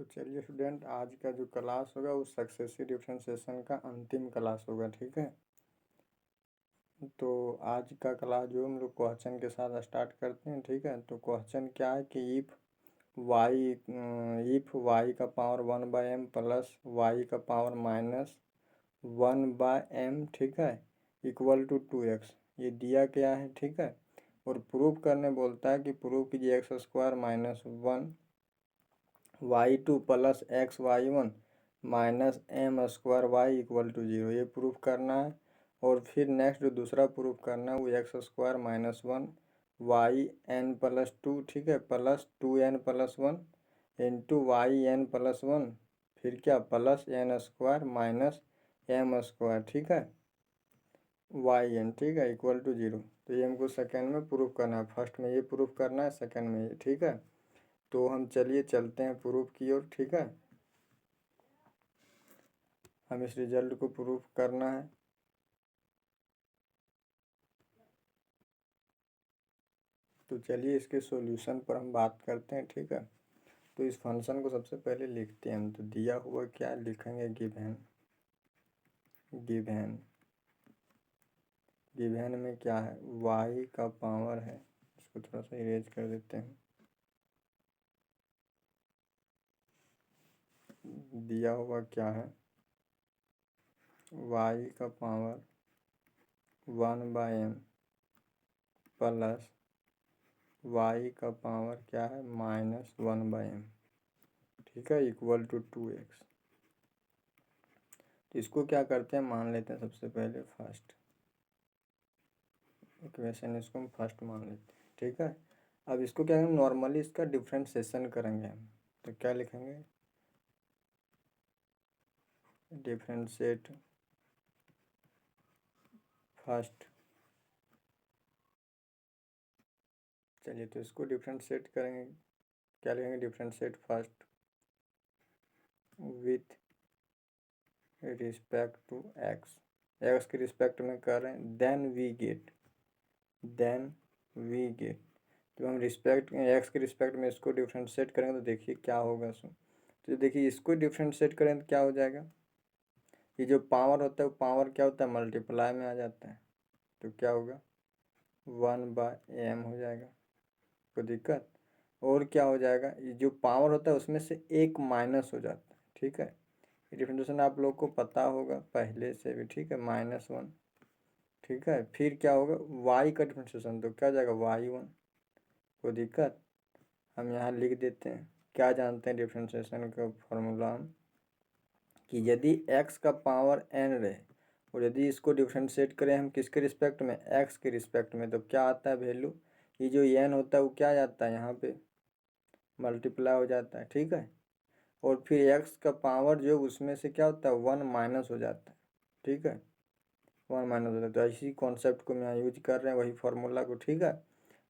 तो चलिए स्टूडेंट, आज का जो क्लास होगा वो सक्सेसिव डिफरेंशिएशन का अंतिम क्लास होगा। ठीक है, तो आज का क्लास जो हम लोग क्वेश्चन के साथ स्टार्ट करते हैं। ठीक है, तो क्वेश्चन क्या है कि इफ वाई का पावर 1/m प्लस वाई का पावर माइनस 1/m, ठीक है, इक्वल टू 2x, ये दिया गया है। ठीक है, और प्रूव करने बोलता है कि प्रूव कीजिए x² minus 1y2 plus xy1 minus m² y equal to 0, ये प्रूफ करना है। और फिर नेक्स्ट जो दूसरा प्रूफ करना है वो x² माइनस 1y(n+2), ठीक है, प्लस 2n+1 इंटू y(n+1), फिर क्या प्लस n² माइनस m², ठीक है, yn, ठीक है, इक्वल टू 0। तो ये हमको सेकेंड में प्रूफ करना है, फर्स्ट में ये प्रूफ करना है, सेकेंड में ये। ठीक है, तो हम चलिए चलते हैं प्रूफ की ओर। ठीक है, हम इस रिजल्ट को प्रूफ करना है। तो चलिए इसके सॉल्यूशन पर हम बात करते हैं। ठीक है, तो इस फंक्शन को सबसे पहले लिखते हैं हम। तो दिया हुआ क्या लिखेंगे, गिवन में क्या है, y का पावर है, इसको थोड़ा सा इरेज कर देते हैं। दिया हुआ क्या है, y का पावर 1/m प्लस y का पावर क्या है माइनस 1/m, ठीक है, इक्वल टू 2x। तो इसको क्या करते हैं, मान लेते हैं सबसे पहले फर्स्ट इक्वेशन, इसको हम फर्स्ट मान लेते हैं। ठीक है, अब इसको क्या करेंगे, नॉर्मली इसका डिफरेंशिएशन करेंगे हम। तो क्या लिखेंगे, डिफरेंशिएट फर्स्ट। चलिए तो इसको डिफरेंशिएट करेंगे, क्या लिखेंगे, differentiate first with respect to X के रिस्पेक्ट में कर रहे हैं, देन वी गेट। तो हम रिस्पेक्ट एक्स के रिस्पेक्ट में इसको डिफरेंशिएट करेंगे तो देखिए क्या होगा इसमें। तो देखिए इसको डिफरेंशिएट करें तो क्या हो जाएगा, ये जो पावर होता है वो पावर क्या होता है, मल्टीप्लाई में आ जाता है। तो क्या होगा, 1/m हो जाएगा, कोई दिक्कत। और क्या हो जाएगा, ये जो पावर होता है उसमें से एक माइनस हो जाता है। ठीक है, डिफरेंशिएशन आप लोग को पता होगा पहले से भी। ठीक है, -1, ठीक है, फिर क्या होगा, y का डिफरेंशिएशन, तो क्या हो जाएगा y1, कोई दिक्कत। हम यहाँ लिख देते हैं, क्या जानते हैं डिफरेंशिएशन का फॉर्मूला हम, कि यदि x का पावर n रहे और यदि इसको डिफरेंशिएट करें हम किसके रिस्पेक्ट में, x के रिस्पेक्ट में, तो क्या आता है वैल्यू, ये जो n होता है वो क्या जाता है यहाँ पे मल्टीप्लाई हो जाता है। ठीक है, और फिर x का पावर जो उसमें से क्या होता है 1 माइनस हो जाता है। ठीक है, 1 माइनस हो जाता है। तो इसी कॉन्सेप्ट को हम यहाँ यूज कर रहे हैं, वही फार्मूला को। ठीक है,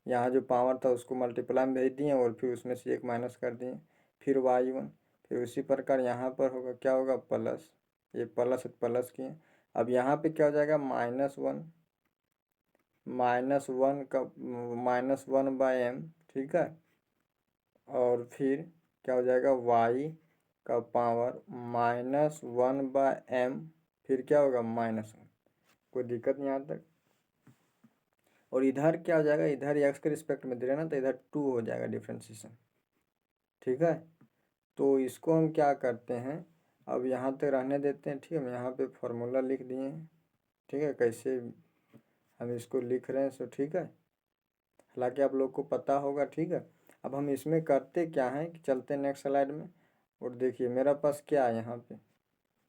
यहाँ जो पावर था उसको मल्टीप्लाई में भेज दिए और फिर उसमें से एक माइनस कर दिए, फिर y1, फिर उसी प्रकार यहाँ पर होगा, क्या होगा प्लस, ये प्लस किए। अब यहाँ पे क्या हो जाएगा, -1 -1/m, ठीक है, और फिर क्या हो जाएगा y का पावर -1/m, फिर क्या होगा -1, कोई दिक्कत नहीं यहाँ तक। और इधर क्या हो जाएगा, इधर x के रिस्पेक्ट में दे रहे ना, तो इधर 2 हो जाएगा डिफरेंशिएशन। ठीक है, तो इसको हम क्या करते हैं, अब यहाँ तक रहने देते हैं। ठीक है, हम यहाँ पे फॉर्मूला लिख दिए हैं। ठीक है, कैसे हम इसको लिख रहे हैं सो, ठीक है, हालांकि आप लोग को पता होगा। ठीक है, अब हम इसमें करते क्या है कि चलते हैं नेक्स्ट स्लाइड में। और देखिए मेरा पास क्या है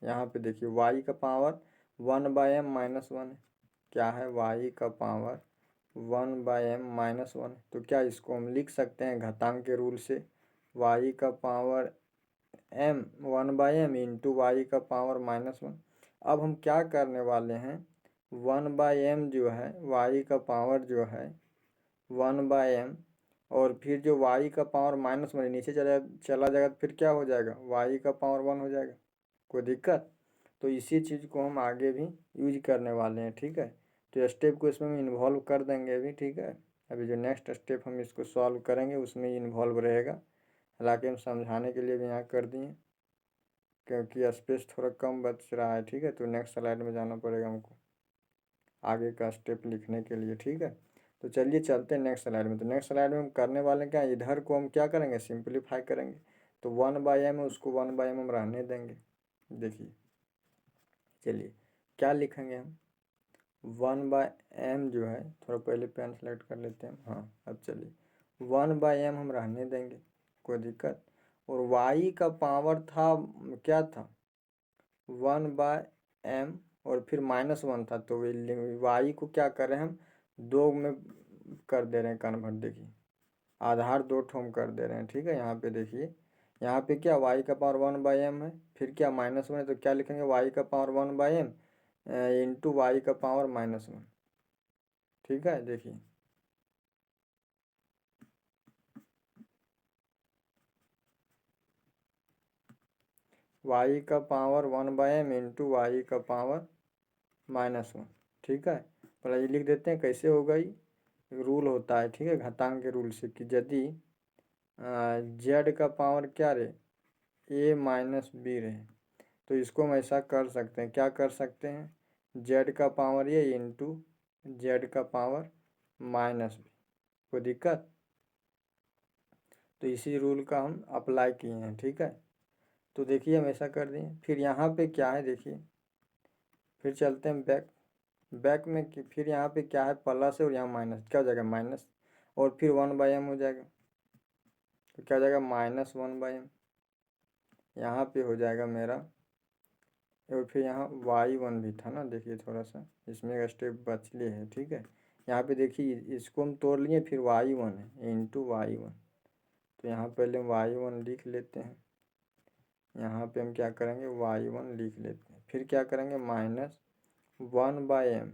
यहाँ पे देखिए y का पावर 1/m -1 है, क्या है, y का पावर 1/m -1। तो क्या इसको हम लिख सकते हैं घातांक के रूल से, y का power m 1/m into Y का पावर -1। अब हम क्या करने वाले हैं, 1/m जो है y का पावर जो है 1/m, और फिर जो y का पावर -1 नीचे चला जाएगा तो फिर क्या हो जाएगा, y का पावर 1 हो जाएगा, कोई दिक्कत। तो इसी चीज़ को हम आगे भी यूज करने वाले हैं। ठीक है, तो स्टेप को इसमें इन्वॉल्व कर देंगे अभी। ठीक है, अभी जो नेक्स्ट स्टेप हम इसको सॉल्व करेंगे उसमें इन्वॉल्व रहेगा। हालांकि हम समझाने के लिए भी यहाँ कर दिए क्योंकि स्पेस थोड़ा कम बच रहा है। ठीक है, तो नेक्स्ट स्लाइड में जाना पड़ेगा हमको आगे का स्टेप लिखने के लिए। ठीक है, तो चलिए चलते हैं नेक्स्ट स्लाइड में। तो नेक्स्ट स्लाइड में हम करने वाले क्या, इधर को हम क्या करेंगे, सिंप्लीफाई करेंगे। तो 1/m है, उसको 1/m हम रहने देंगे। देखिए चलिए क्या लिखेंगे हम, 1/m जो है, थोड़ा पहले पेन सेलेक्ट कर लेते हैं। हाँ अब चलिए 1/m हम रहने देंगे, कोई दिक्कत। और y का पावर था क्या था, 1/m और फिर -1 था, तो y को क्या कर रहे हैं हम, 2 में कर दे रहे हैं कन्वर्ट। देखिए आधार 2 ठो हम कर दे रहे हैं। ठीक है, यहाँ पे देखिए, यहाँ पे क्या y का पावर 1/m है, फिर क्या -1 है, तो क्या लिखेंगे, y का पावर 1/m इंटू y का पावर -1। ठीक है, देखिए y का पावर 1/m इंटू y का पावर -1। ठीक है, पहले ये लिख देते हैं, कैसे होगा ये, रूल होता है। ठीक है, घातांक के रूल से, कि यदि z का पावर क्या रहे, a माइनस बी रहे, तो इसको हम ऐसा कर सकते हैं, क्या कर सकते हैं, z का पावर ये इंटू z का पावर -b। कोई दिक्कत, तो इसी रूल का हम अप्लाई किए हैं। ठीक है, तो देखिए हम ऐसा कर दिए। फिर यहाँ पे क्या है, देखिए फिर चलते हैं बैक में, कि फिर यहाँ पे क्या है, प्लस है और यहाँ माइनस, क्या हो जाएगा माइनस, और फिर 1/m हो जाएगा, तो क्या हो जाएगा -1/m, यहाँ पे हो जाएगा मेरा। और फिर यहाँ y1 भी था ना, देखिए थोड़ा सा इसमें एक स्टेप बच लिए है। ठीक है, यहाँ पे देखिए इसको हम तोड़ लिए, फिर y1 है इंटू y1, तो यहाँ पहले हम y1 लिख लेते हैं, यहाँ पे हम क्या करेंगे y1 लिख लेते हैं, फिर क्या करेंगे -1/m।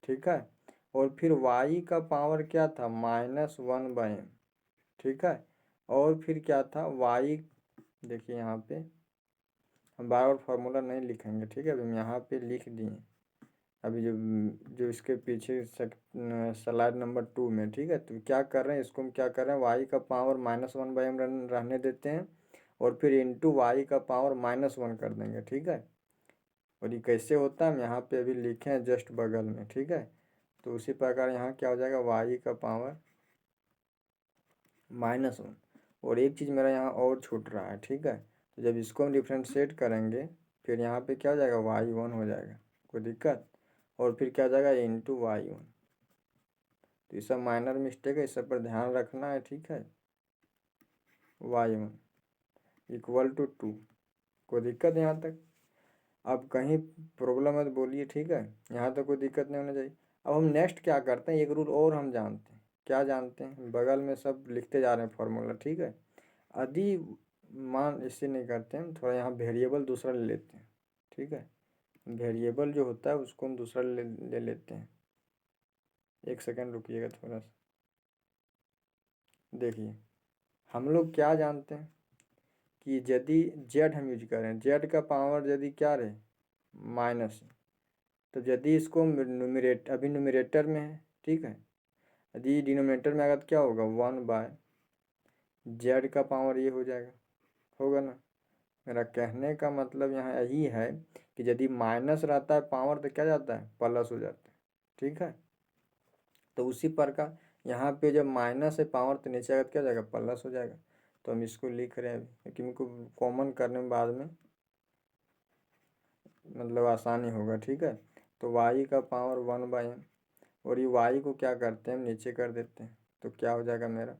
ठीक है, और फिर y का पावर क्या था, -1/m। ठीक है, और फिर क्या था y, देखिए यहाँ पे हम बार बार फार्मूला नहीं लिखेंगे। ठीक है, अभी हम यहाँ पे लिख दिए, अभी जो जो इसके पीछे स्लाइड नंबर 2 में। ठीक है, तो क्या कर रहे हैं, इसको हम क्या कर रहे हैं, y का पावर -1/m रहने देते हैं, और फिर इंटू y का पावर -1 कर देंगे। ठीक है, और ये कैसे होता है हम यहाँ पे अभी लिखे हैं जस्ट बगल में। ठीक है, तो उसी प्रकार यहाँ क्या हो जाएगा, y का पावर -1। और एक चीज़ मेरा यहाँ और छूट रहा है। ठीक है, तो जब इसको हम डिफ्रेंशिएट करेंगे, फिर यहाँ पे क्या हो जाएगा, y1 हो जाएगा, कोई दिक्कत, और फिर क्या हो जाएगा इंटू y1। तो ये सब माइनर मिस्टेक है, इस सब पर ध्यान रखना है। ठीक है, y1 इक्वल टू 2, कोई दिक्कत यहाँ तक, अब कहीं प्रॉब्लम है तो बोलिए। ठीक है, यहाँ तक कोई दिक्कत नहीं होना चाहिए। अब हम नेक्स्ट क्या करते हैं, एक रूल और हम जानते हैं, क्या जानते हैं, बगल में सब लिखते जा रहे हैं फार्मूला। ठीक है, यदि मान इससे नहीं करते हैं, थोड़ा यहाँ वेरिएबल दूसरा ले लेते हैं। ठीक है, वेरिएबल जो होता है उसको हम दूसरा ले लेते हैं, एक सेकेंड रुकिएगा थोड़ा सा। देखिए हम लोग क्या जानते हैं कि यदि जेड हम यूज करें, जेड का पावर यदि क्या रहे माइनस, तो यदि इसको अभी न्यूमरेटर में है। ठीक है, यदि डिनोमिनेटर में आएगा तो क्या होगा, 1/z का पावर ये हो जाएगा, होगा ना। मेरा कहने का मतलब यहाँ यही है कि यदि माइनस रहता है पावर तो क्या जाता है, प्लस हो जाता है। ठीक है, तो उसी प्रकार यहाँ पे जब माइनस है पावर तो नीचे आएगा तो क्या हो जाएगा, प्लस हो जाएगा। तो हम इसको लिख रहे हैं अभी, क्योंकि इनको कॉमन करने में बाद में मतलब आसानी होगा। ठीक है, तो y का पावर 1/m, और ये y को क्या करते हैं हम नीचे कर देते हैं, तो क्या हो जाएगा मेरा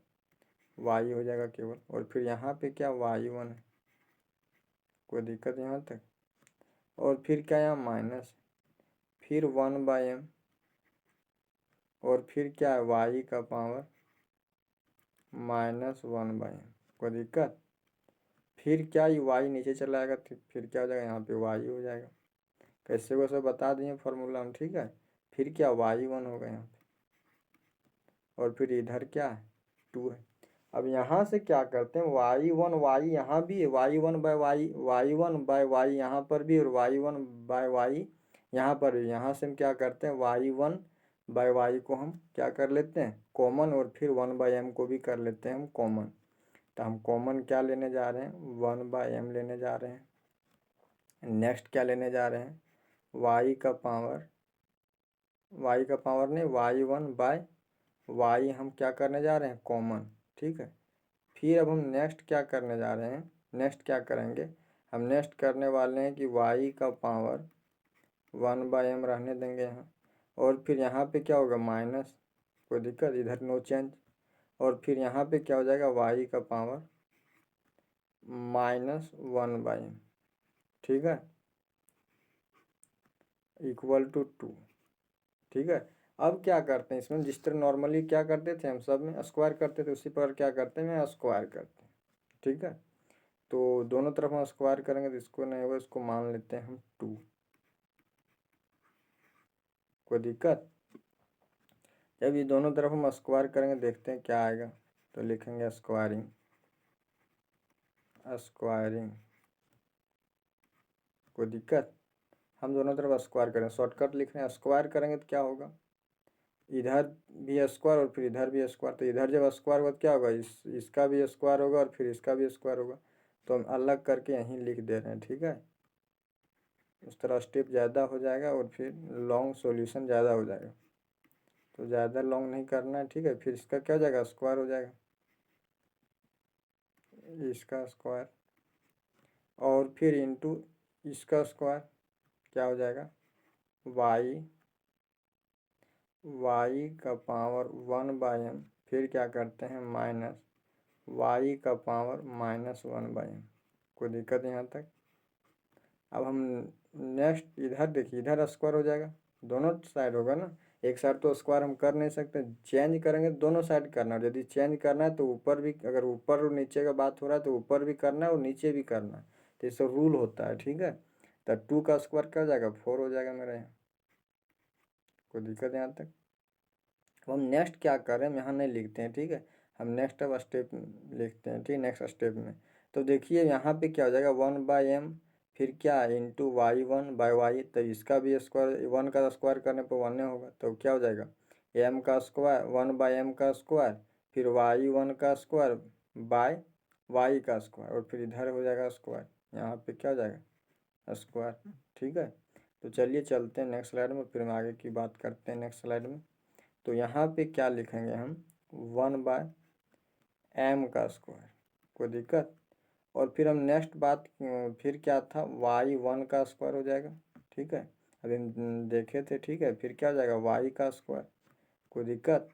y हो जाएगा केवल, और फिर यहाँ पे क्या y1 है, कोई दिक्कत यहाँ तक, और फिर क्या यहाँ माइनस, फिर 1/m, और फिर क्या है y का पावर -1/m, कोई दिक्कत, फिर क्या ये y नीचे चला आएगा, फिर क्या हो जाएगा, यहाँ पे y हो जाएगा। कैसे वो सब बता दिए फार्मूला हम। ठीक है, फिर क्या y1 होगा यहाँ पे, और फिर इधर क्या है 2 है। अब यहाँ से क्या करते हैं, y1 y यहाँ भी है, y1/y यहाँ पर भी, और y1/y यहाँ पर भी। यहाँ से हम क्या करते हैं, y1/y को हम क्या कर लेते हैं कॉमन, और फिर 1/m को भी कर लेते हैं हम कॉमन। तो हम कॉमन क्या लेने जा रहे हैं, 1/m लेने जा रहे हैं। नेक्स्ट क्या लेने जा रहे हैं, y का पावर नहीं, y1/y हम क्या करने जा रहे हैं, कॉमन। ठीक है, फिर अब हम नेक्स्ट क्या करने जा रहे हैं, नेक्स्ट क्या करेंगे, हम नेक्स्ट करने वाले हैं कि y का पावर 1/m रहने देंगे यहाँ, और फिर यहाँ पे क्या होगा, माइनस, कोई दिक्कत, इधर नो चेंज। और फिर यहाँ पे क्या हो जाएगा, y का पावर -1/m। ठीक है, इक्वल टू 2। ठीक है, अब क्या करते हैं इसमें, जिस तरह नॉर्मली क्या करते थे हम सब में स्क्वायर करते थे, उसी पर क्या करते हैं, स्क्वायर करते हैं। ठीक है, तो दोनों तरफ हम स्क्वायर करेंगे तो इसको नहीं होगा, इसको मान लेते हैं हम 2। कोई दिक्कत, जब ये दोनों तरफ हम स्क्वायर करेंगे देखते हैं क्या आएगा, तो लिखेंगे स्क्वायरिंग। कोई दिक्कत, हम दोनों तरफ स्क्वायर करें, शॉर्टकट लिख रहे हैं, स्क्वायर करेंगे तो क्या होगा, इधर भी स्क्वायर और फिर इधर भी स्क्वायर, तो इधर जब स्क्वायर होगा तो क्या होगा, इसका भी स्क्वायर होगा और फिर इसका भी स्क्वायर होगा, तो हम अलग करके यहीं लिख दे रहे हैं। ठीक है, उस तरह स्टेप ज़्यादा हो जाएगा और फिर लॉन्ग सॉल्यूशन ज़्यादा हो जाएगा, तो ज़्यादा लॉन्ग नहीं करना है। ठीक है, फिर इसका क्या हो जाएगा, स्क्वायर हो जाएगा, इसका स्क्वायर, और फिर इंटू इसका स्क्वायर, क्या हो जाएगा, y का पावर 1/m, फिर क्या करते हैं, माइनस y का पावर -1/m। कोई दिक्कत यहाँ तक। अब हम नेक्स्ट इधर देखिए, इधर स्क्वायर हो जाएगा, दोनों साइड होगा ना, एक साइड तो स्क्वायर हम कर नहीं सकते, चेंज करेंगे तो दोनों साइड करना है। यदि चेंज करना है तो ऊपर भी, अगर ऊपर और नीचे का बात हो रहा है तो ऊपर भी करना है और नीचे भी करना है, तो इससे रूल होता है। ठीक है, तो 2 का स्क्वायर क्या हो जाएगा, 4 हो जाएगा मेरा यहाँ। कोई दिक्कत यहाँ तक। अब हम नेक्स्ट क्या करें, हम यहाँ नहीं लिखते हैं। ठीक है, हम नेक्स्ट अब स्टेप लिखते हैं। ठीक, नेक्स्ट स्टेप में तो देखिए यहाँ पे क्या हो जाएगा, 1/m, फिर क्या, इंटू y1/y, तो इसका भी स्क्वायर, 1 का स्क्वायर करने पर 1 होगा, तो क्या हो जाएगा, m का स्क्वायर, 1/m का स्क्वायर, फिर y1 का स्क्वायर बाय y का स्क्वायर, और फिर इधर हो जाएगा स्क्वायर, यहाँ पे क्या हो जाएगा, स्क्वायर। ठीक है, तो चलिए चलते हैं नेक्स्ट स्लाइड में, फिर हम आगे की बात करते हैं नेक्स्ट स्लाइड में। तो यहाँ पे क्या लिखेंगे हम, 1/m का स्क्वायर। कोई दिक्कत, और फिर हम नेक्स्ट बात, फिर क्या था, y1 का स्क्वायर हो जाएगा। ठीक है, अभी हम देखे थे। ठीक है, फिर क्या हो जाएगा, y का स्क्वायर। कोई दिक्कत,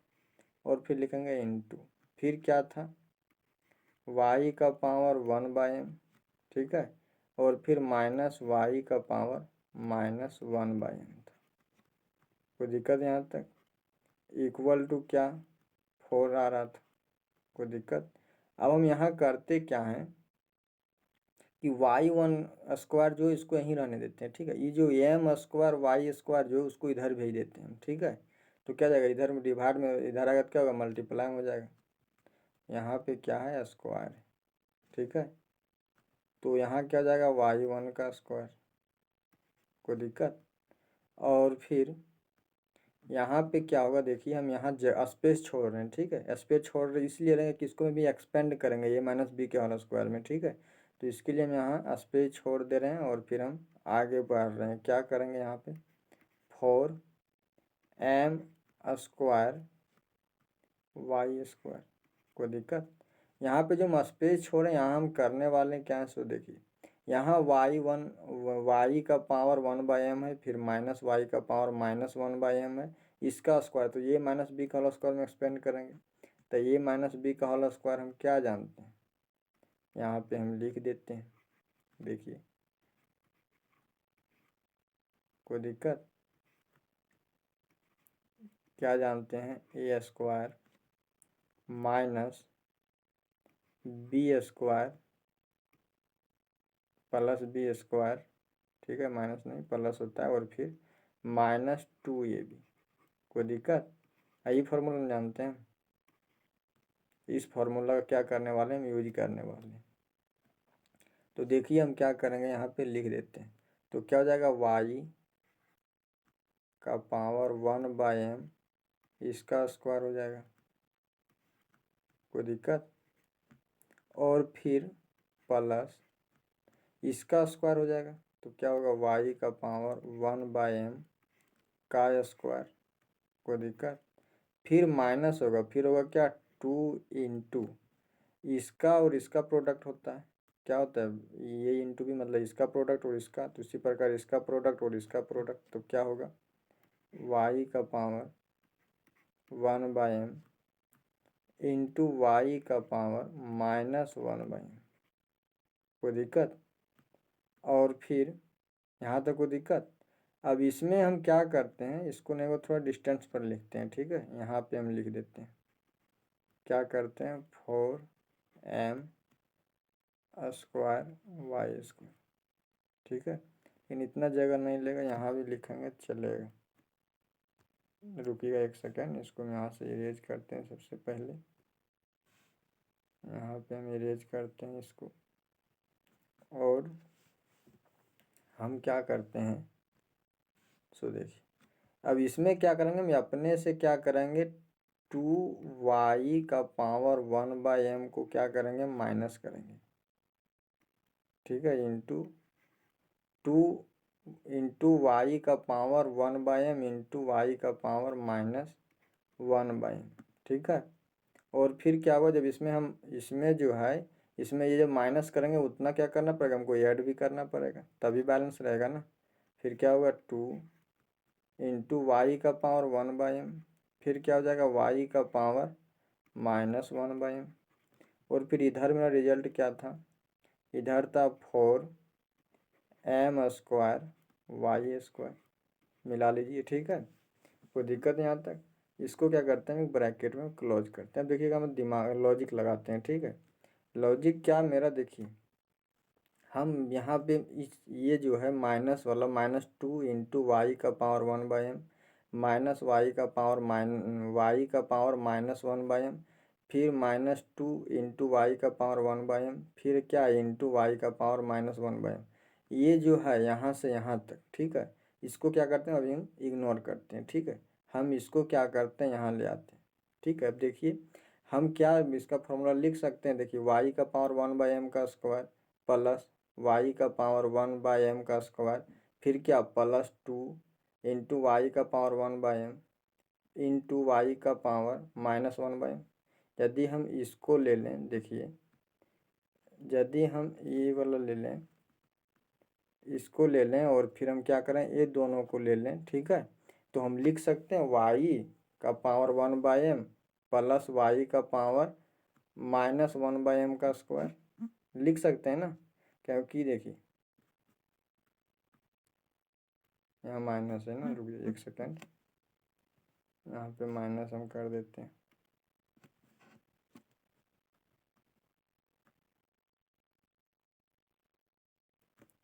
और फिर लिखेंगे इंटू, फिर क्या था, y का पावर 1/m। ठीक है, और फिर माइनस y का पावर -1/m था। कोई दिक्कत यहाँ तक, इक्वल टू क्या, 4 आ रहा था। कोई दिक्कत। अब हम यहाँ करते क्या हैं कि y1 स्क्वायर जो, इसको यहीं रहने देते हैं। ठीक है, ये जो m स्क्वायर y स्क्वायर जो, उसको इधर भेज देते हैं। ठीक है, तो क्या जाएगा, इधर में डिवाइड में, इधर आएगा तो क्या होगा, मल्टीप्लाई हो जाएगा। यहाँ पे क्या है, स्क्वायर। ठीक है, तो यहाँ क्या जाएगा, y1 का स्क्वायर। कोई दिक्कत, और फिर यहाँ पे क्या होगा, देखिए हम यहाँ स्पेस छोड़ रहे हैं। ठीक है, स्पेस छोड़ रहे इसलिए रहेंगे कि इसको भी एक्सपेंड करेंगे, ये -b के होल स्क्वायर में। ठीक है, तो इसके लिए हम यहाँ स्पेस छोड़ दे रहे हैं और फिर हम आगे बढ़ रहे हैं। क्या करेंगे यहाँ पे, 4m स्क्वायर y स्क्वायर। कोई दिक्कत, यहाँ पे जो हम स्पेस छोड़े, यहाँ हम करने वाले क्या है, सो देखिए, यहाँ y का पावर 1/m है, फिर माइनस y का पावर -1/m है, इसका स्क्वायर, तो ये -b का होल स्क्वायर में एक्सपेंड करेंगे, तो ये -b का होल स्क्वायर हम क्या जानते हैं, यहाँ पे हम लिख देते हैं। देखिए, कोई दिक्कत, क्या जानते हैं, a square minus b square plus b square. ठीक है, माइनस नहीं प्लस होता है, और फिर -2ab। कोई दिक्कत, यही फार्मूला हम जानते हैं, इस फार्मूला का क्या करने वाले हैं, हम यूज करने वाले हैं। तो देखिए हम क्या करेंगे, यहाँ पे लिख देते हैं, तो क्या हो जाएगा, y का पावर 1/m, इसका स्क्वायर हो जाएगा। कोई दिक्कत, और फिर प्लस इसका स्क्वायर हो जाएगा, तो क्या होगा वाई का पावर 1/m का स्क्वायर, कोई दिक्कत। फिर माइनस होगा, फिर होगा क्या 2 इसका और इसका प्रोडक्ट होता है, क्या होता है ये इंटू भी मतलब इसका प्रोडक्ट और इसका, तो इसी प्रकार इसका प्रोडक्ट और इसका प्रोडक्ट, तो क्या होगा वाई का पावर 1/m इंटू वाई का पावर -1/m, कोई दिक्कत। और फिर यहाँ तक कोई दिक्कत। अब इसमें हम क्या करते हैं, इसको नहीं वो थोड़ा डिस्टेंस पर लिखते हैं, ठीक है। यहाँ पे हम लिख देते हैं, क्या करते हैं 4m स्क्वायर वाई स्क्वायर, ठीक है। लेकिन इतना जगह नहीं लेगा, यहाँ भी लिखेंगे चलेगा। रुकिएगा एक सेकेंड, इसको हम यहाँ से इरेज करते हैं सबसे पहले। यहाँ पे हम इरेज करते हैं इसको, और हम क्या करते हैं, सो देखिए अब इसमें क्या करेंगे, हम अपने से क्या करेंगे 2y का पावर 1/m को क्या करेंगे माइनस करेंगे, ठीक है, इंटू 2 वाई का पावर 1/m इंटू वाई का पावर -1/m, ठीक है। और फिर क्या होगा, जब इसमें हम इसमें जो है इसमें ये जब माइनस करेंगे उतना क्या करना पड़ेगा हमको, ऐड भी करना पड़ेगा, तभी बैलेंस रहेगा ना। फिर क्या होगा 2 इंटू वाई का पावर 1/m, फिर क्या हो जाएगा वाई का पावर -1/m। और फिर इधर मेरा रिजल्ट क्या था, इधर था 4m स्क्वायर वाई स्क्वायर, मिला लीजिए, ठीक है, कोई दिक्कत नहीं यहाँ तक। इसको क्या करते हैं ब्रैकेट में क्लोज करते हैं। देखिएगा हम दिमाग लॉजिक लगाते हैं, ठीक है। लॉजिक क्या मेरा, देखिए हम यहाँ पे इस ये जो है माइनस वाला -2 इंटू वाई का पावर 1/m माइनस वाई का पावर वाई का पावर -1/m, फिर -2 इंटू वाई का पावर 1/m, फिर क्या इंटू वाई का पावर -1/m, ये जो है यहाँ से यहाँ तक, ठीक है। इसको क्या करते हैं अभी हम इग्नोर करते हैं, ठीक है। हम इसको क्या करते हैं यहाँ ले आते हैं, ठीक है। अब देखिए हम क्या इसका फॉर्मूला लिख सकते हैं, देखिए वाई का पावर 1/m का स्क्वायर प्लस वाई का पावर 1/m का स्क्वायर, फिर क्या +2 इंटू वाई का पावर 1/m इंटू वाई का पावर -1/m। यदि हम इसको ले लें, देखिए यदि हम ये वाला ले लें, इसको ले लें और फिर हम क्या करें ये दोनों को ले लें, ठीक है, तो हम लिख सकते हैं वाई का पावर 1/m प्लस वाई का पावर -1/m का स्क्वायर, लिख सकते हैं ना, क्योंकि देखिए यहाँ माइनस है ना, रुकिए एक सेकेंड, यहाँ पे माइनस हम कर देते हैं।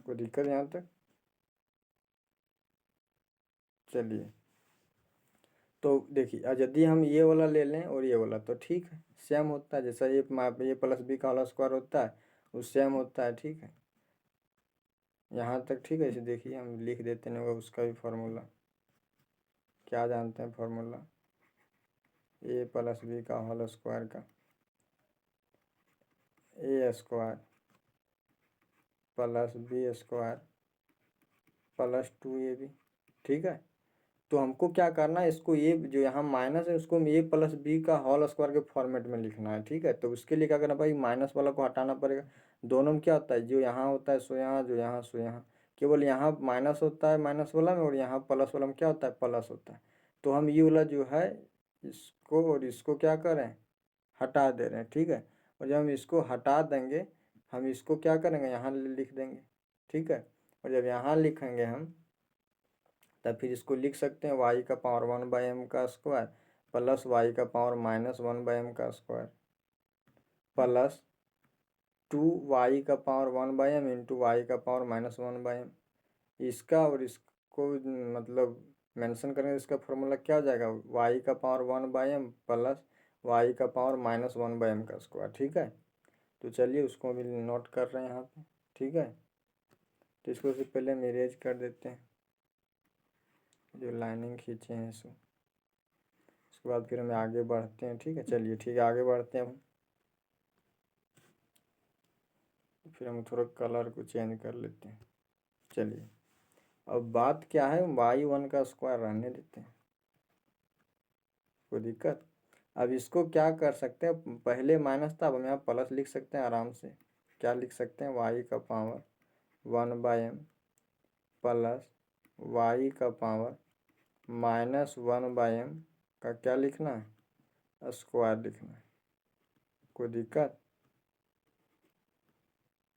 कोई दिक्कत यहाँ तक, चलिए। तो देखिए यदि हम ये वाला ले लें और ये वाला, तो ठीक है सेम होता है, जैसा ये प्लस बी का होल स्क्वायर होता है वो सेम होता है, ठीक है। यहाँ तक ठीक है, इसे देखिए हम लिख देते हैं उसका भी फार्मूला, क्या जानते हैं फार्मूला, ए प्लस बी का होल स्क्वायर का A square plus B square +2ab, ठीक है। तो हमको क्या करना है, इसको ये जो यहाँ माइनस है उसको ए प्लस बी का होल स्क्वायर के फॉर्मेट में लिखना है, ठीक है। तो उसके लिए क्या करना भाई, माइनस वाला को हटाना पड़ेगा। दोनों में क्या होता है, जो यहाँ होता है सो यहाँ, जो यहाँ सो यहाँ, केवल यहाँ माइनस होता है माइनस वाला में, और यहाँ प्लस वाला में क्या होता है प्लस होता है। तो हम ये वाला जो है इसको और इसको क्या करें हटा दे रहे हैं, ठीक है। और जब हम इसको हटा देंगे, हम इसको क्या करेंगे यहाँ लिख देंगे, ठीक है। और जब यहाँ लिखेंगे हम, तब फिर इसको लिख सकते हैं वाई का पावर 1/m का स्क्वायर प्लस वाई का पावर -1/m का स्क्वायर प्लस 2y का पावर 1/m इंटू वाई का पावर -1/m। इसका और इसको मतलब मेंशन करेंगे, इसका फॉर्मूला क्या हो जाएगा, y का पावर 1/m प्लस वाई का पावर -1/m का स्क्वायर, ठीक है। तो चलिए उसको भी नोट कर रहे हैं यहाँ पे, ठीक है। तो इसको से पहले हम इरेज कर देते हैं, जो लाइनिंग खींचे हैं इसको, उसके बाद फिर हम आगे बढ़ते हैं, ठीक है। चलिए ठीक है आगे बढ़ते हैं हम। फिर हम थोड़ा कलर को चेंज कर लेते हैं। चलिए अब बात क्या है, y1 का स्क्वायर रहने देते हैं, कोई दिक्कत। अब इसको क्या कर सकते हैं, पहले माइनस था, अब हम यहाँ प्लस लिख सकते हैं आराम से। क्या लिख सकते हैं, y का पावर 1/m प्लस y का पावर -1/m का क्या लिखना है, स्क्वायर लिखना है, कोई दिक्कत।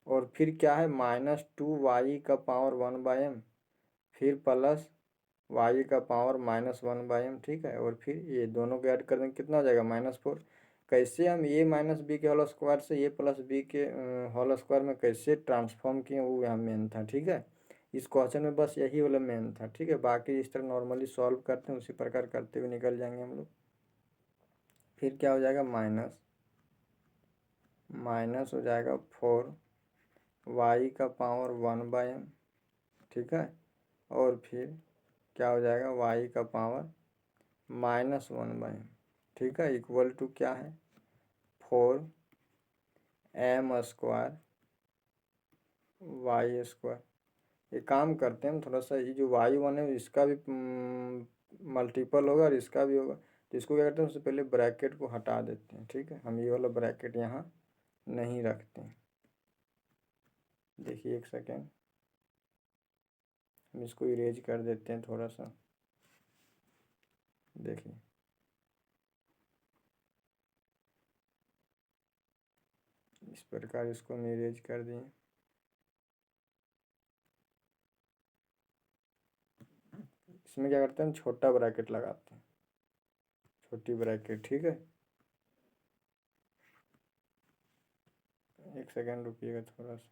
और फिर क्या है, -2y का पावर 1/m फिर प्लस y का पावर -1/m, ठीक है। और फिर ये दोनों को ऐड कर देंगे, कितना हो जाएगा, -4। कैसे हम ये -b के होल स्क्वायर से ये +b के होल स्क्वायर में कैसे ट्रांसफॉर्म किए, वो यहाँ मेन था, ठीक है। इस क्वेश्चन में बस यही वाला मेन था, ठीक है। बाकी इस तरह नॉर्मली सॉल्व करते हैं, उसी प्रकार करते हुए निकल जाएंगे हम लोग। फिर क्या हो जाएगा, माइनस हो जाएगा 4y का पावर 1/m, ठीक है। और फिर क्या हो जाएगा, y का पावर -1/m, ठीक है, इक्वल टू क्या है, 4m स्क्वायर y स्क्वायर। एक काम करते हैं हम, थोड़ा सा ये जो y1 है इसका भी मल्टीपल होगा और इसका भी होगा, तो इसको क्या करते हैं, उससे पहले ब्रैकेट को हटा देते हैं, ठीक है। हम ये वाला ब्रैकेट यहाँ नहीं रखते हैं। देखिए एक सेकेंड, हम इसको इरेज कर देते हैं थोड़ा सा। देखिए इस प्रकार इसको हम इरेज कर दिए। इसमें क्या करते हैं, हम छोटा ब्रैकेट लगाते हैं, छोटी ब्रैकेट, ठीक है। एक सेकेंड रुकिएगा थोड़ा सा।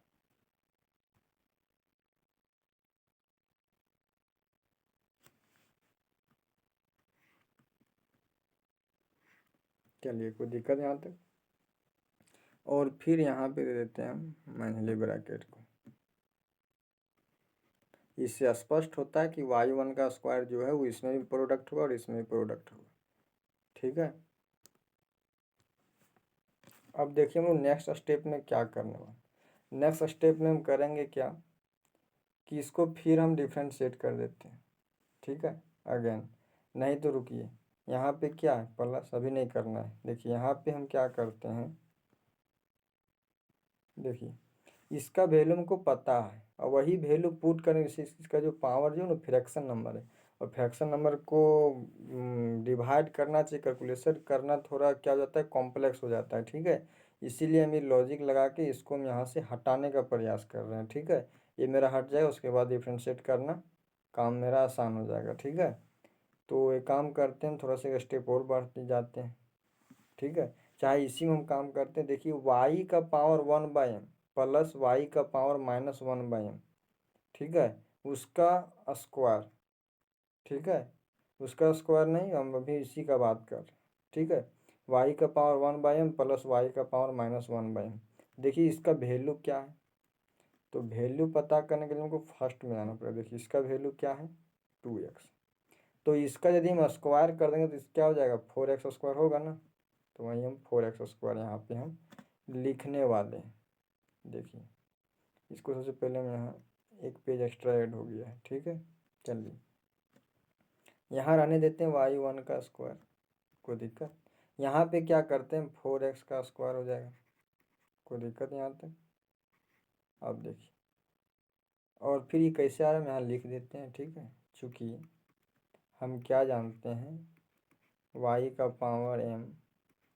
चलिए कोई दिक्कत यहाँ तक। और फिर यहाँ पे दे देते हैं हम मैनली ब्रैकेट को। इससे स्पष्ट होता है कि y1 का स्क्वायर जो है वो इसमें भी प्रोडक्ट होगा और इसमें भी प्रोडक्ट होगा, ठीक है। अब देखिए हम लोग नेक्स्ट स्टेप में क्या करने वाले। नेक्स्ट स्टेप में हम करेंगे क्या, कि इसको फिर हम डिफ्रेंशिएट कर देते हैं, ठीक है, अगेन। नहीं तो रुकिए, यहाँ पे क्या है, प्लस अभी नहीं करना है। देखिए यहाँ पे हम क्या करते हैं, देखिए इसका वैल्यू हमको पता है और वही वैल्यू पुट करेंगे, इसका जो पावर जो है ना फ्रैक्शन नंबर है, और फ्रैक्शन नंबर को डिवाइड करना चाहिए, कैलकुलेशन करना थोड़ा क्या हो जाता है, कॉम्प्लेक्स हो जाता है, ठीक है। इसीलिए हम ये लॉजिक लगा के इसको हम यहाँ से हटाने का प्रयास कर रहे हैं, ठीक है। ये मेरा हट जाएगा, उसके बाद डिफ्रेंशिएट करना काम मेरा आसान हो जाएगा, ठीक है। तो एक काम करते हैं, थोड़ा सा एक स्टेप और बढ़ते जाते हैं, ठीक है। चाहे इसी में हम काम करते हैं। देखिए y का पावर 1/m प्लस y का पावर -1/m, ठीक है, उसका स्क्वायर, ठीक है। उसका स्क्वायर नहीं, हम अभी इसी का बात कर रहे हैं, ठीक है। y का पावर 1/m प्लस y का पावर -1/m। देखिए इसका वैल्यू क्या है, तो वैल्यू पता करने के लिए हमको फर्स्ट में जाना पड़ेगा। देखिए इसका वैल्यू क्या है, 2x। तो इसका यदि हम स्क्वायर कर देंगे तो क्या हो जाएगा, 4x स्क्वायर होगा ना। तो वहीं हम 4x स्क्वायर यहाँ पे हम लिखने वाले हैं। देखिए इसको सबसे पहले हम यहाँ एक पेज एक्स्ट्रा ऐड हो गया है, ठीक है। चलिए यहाँ रहने देते हैं y1 का स्क्वायर, कोई दिक्कत। यहाँ पे क्या करते हैं, 4x का स्क्वायर हो जाएगा, कोई दिक्कत यहाँ तक। अब देखिए, और फिर ये कैसे आ रहा है, हम यहाँ लिख देते हैं, ठीक है। चूँकि हम क्या जानते हैं, y का पावर m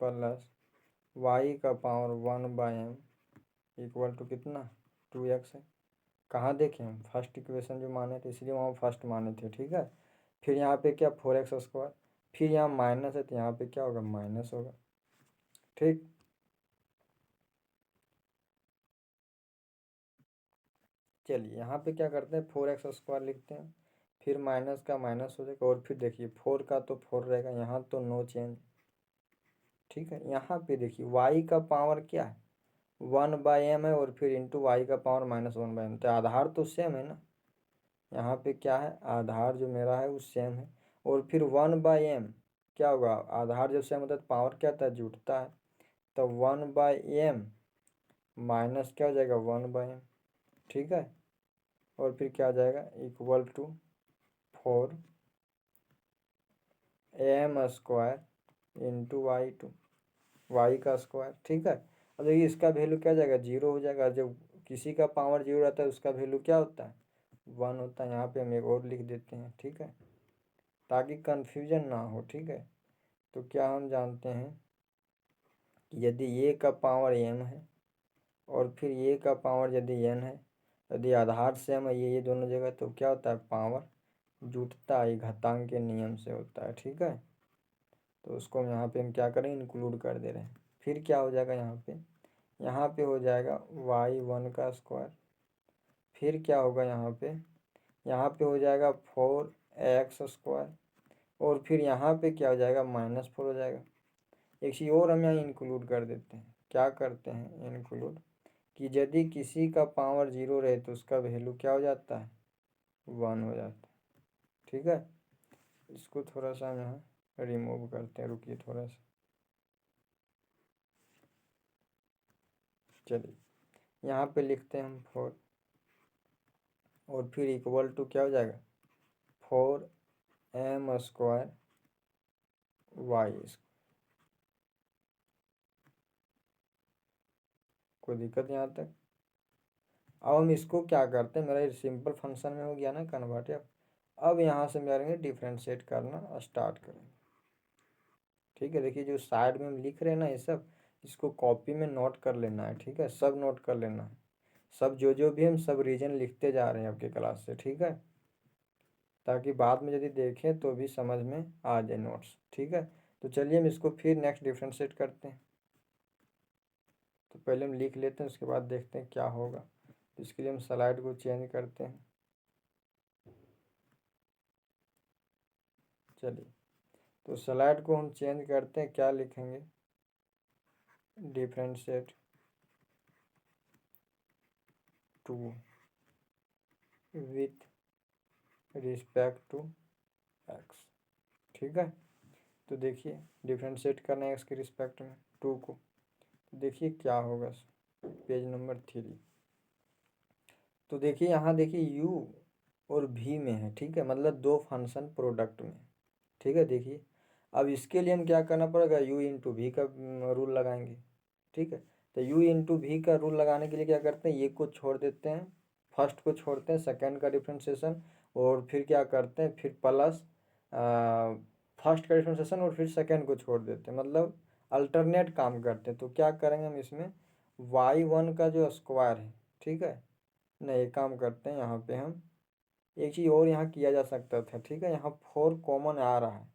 प्लस y का पावर 1/m इक्वल टू कितना, 2x है। कहाँ देखें हम, फर्स्ट इक्वेशन जो माने थे, इसलिए वहाँ फर्स्ट माने थे, ठीक है। फिर यहाँ पे क्या, 4x स्क्वायर, फिर यहाँ माइनस है तो यहाँ पे क्या होगा, माइनस होगा, ठीक। चलिए यहाँ पे क्या करते हैं, 4x स्क्वायर लिखते हैं, फिर माइनस का माइनस हो जाएगा, और फिर देखिए 4 का तो 4 रहेगा, यहाँ तो नो चेंज, ठीक है। यहाँ पे देखिए y का पावर क्या है, 1/m है, और फिर इंटू y का पावर -1/m, तो आधार तो सेम है ना। यहाँ पे क्या है, आधार जो मेरा है वो सेम है, और फिर 1/m क्या होगा, आधार जब सेम होता है तो पावर क्या होता है, जुटता है। तो 1/m माइनस क्या हो जाएगा 1/m, ठीक है। और फिर क्या आ जाएगा equal to 4m² into Y का स्क्वायर, ठीक है। अब देखिए इसका वैल्यू क्या जाएगा 0 हो जाएगा। जब किसी का पावर 0 रहता है उसका वैल्यू क्या होता है 1 होता है। यहाँ पे हम एक और लिख देते हैं, ठीक है, ताकि कन्फ्यूजन ना हो, ठीक है। तो क्या हम जानते हैं कि यदि ए का पावर m है और फिर ए का पावर यदि n है, यदि आधार सेम है ये दोनों जगह, तो क्या होता है पावर जुटता है, घातांक के नियम से होता है, ठीक है। तो उसको यहाँ पे हम क्या करें इंक्लूड कर दे रहे हैं। फिर क्या हो जाएगा यहाँ पे हो जाएगा y1 का स्क्वायर। फिर क्या होगा यहाँ पे हो जाएगा 4x²। और फिर यहाँ पे क्या हो जाएगा -4 हो जाएगा। एक चीज़ और हम यहाँ इंक्लूड कर देते हैं, क्या करते हैं इंक्लूड कि यदि किसी का पावर 0 रहे तो उसका वैल्यू क्या हो जाता है 1 हो जाता है, ठीक है। इसको थोड़ा सा हम यहाँ रिमूव करते हैं, रुकिए थोड़ा सा। चलिए यहाँ पे लिखते हैं हम 4 और फिर इक्वल टू क्या हो जाएगा 4m² y। कोई दिक्कत यहाँ तक। अब हम इसको क्या करते हैं, मेरा सिंपल फंक्शन में हो गया ना कन्वर्ट। अब यहाँ से मेरे डिफ्रेंशिएट करना स्टार्ट करेंगे, ठीक है। देखिए जो साइड में हम लिख रहे हैं ना ये सब, इसको कॉपी में नोट कर लेना है, ठीक है, सब नोट कर लेना है। सब जो भी हम सब रीजन लिखते जा रहे हैं आपके क्लास से, ठीक है, ताकि बाद में यदि देखें तो भी समझ में आ जाए नोट्स, ठीक है। तो चलिए हम इसको फिर नेक्स्ट डिफ्रेंशिएट करते हैं। तो पहले हम लिख लेते हैं, उसके बाद देखते हैं क्या होगा। तो इसके लिए हम स्लाइड को चेंज करते हैं। चलिए तो स्लाइड को हम चेंज करते हैं, क्या लिखेंगे differentiate two with respect to X, ठीक है। तो देखिए डिफ्रेंशिएट करना है एक्स के रिस्पेक्ट में 2 को। तो देखिए क्या होगा पेज नंबर 3। तो देखिए यहाँ देखिए यू और भी में है, ठीक है, मतलब दो फंक्शन प्रोडक्ट में, ठीक है। देखिए अब इसके लिए हम क्या करना पड़ेगा u इंटू वी का रूल लगाएंगे, ठीक है। तो u इंटू वी का रूल लगाने के लिए क्या करते हैं ये को छोड़ देते हैं, फर्स्ट को छोड़ते हैं सेकंड का डिफ्रेंशिएशन, और फिर क्या करते हैं फिर प्लस फर्स्ट का डिफ्रेंशिएशन और फिर सेकंड को छोड़ देते हैं, मतलब अल्टरनेट काम करते हैं। तो क्या करेंगे हम इसमें y1 का जो स्क्वायर है, ठीक है, नहीं एक काम करते हैं यहाँ पे हम एक चीज़ और यहाँ किया जा सकता था, ठीक है। यहाँ 4 कॉमन आ रहा है,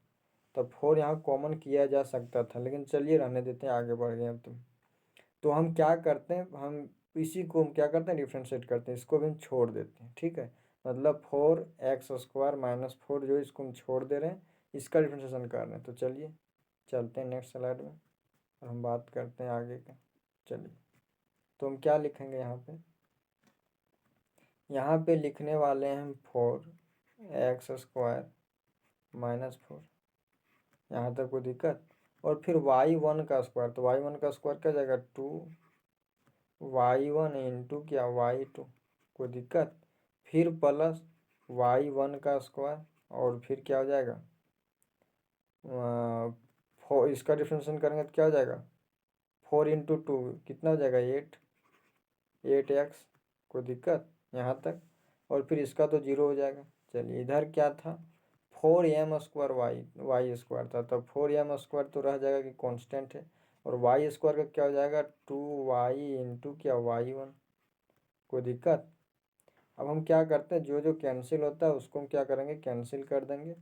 तब 4 यहाँ कॉमन किया जा सकता था, लेकिन चलिए रहने देते हैं, आगे बढ़ गए अब तो हम क्या करते हैं हम इसी को हम क्या करते हैं डिफ्रेंशिएट करते हैं, इसको भी हम छोड़ देते हैं, ठीक है। मतलब 4x² - 4 जो इसको हम छोड़ दे रहे हैं, इसका डिफ्रेंशिएशन कर रहे हैं। तो चलिए चलते हैं नेक्स्ट स्लाइड में और हम बात करते हैं आगे का। चलिए तो हम क्या लिखेंगे यहाँ पे लिखने वाले हैं हम 4x² - 4, यहाँ तक कोई दिक्कत। और फिर y1 का स्क्वायर, तो y1 का स्क्वायर क्या जाएगा 2y1 इंटू क्या y2, कोई दिक्कत। फिर प्लस y1 का स्क्वायर और फिर क्या हो जाएगा इसका डिफ्रेंशिएशन करेंगे तो क्या हो जाएगा 4 इंटू 2 कितना हो जाएगा 8x, कोई दिक्कत यहाँ तक। और फिर इसका तो 0 हो जाएगा। चलिए इधर क्या था 4m² y² था, तब 4m² तो रह जाएगा कि कांस्टेंट है, और y² का क्या हो जाएगा 2y इंटू क्या y1, कोई दिक्कत। अब हम क्या करते हैं जो जो कैंसिल होता है उसको हम क्या करेंगे कैंसिल कर देंगे।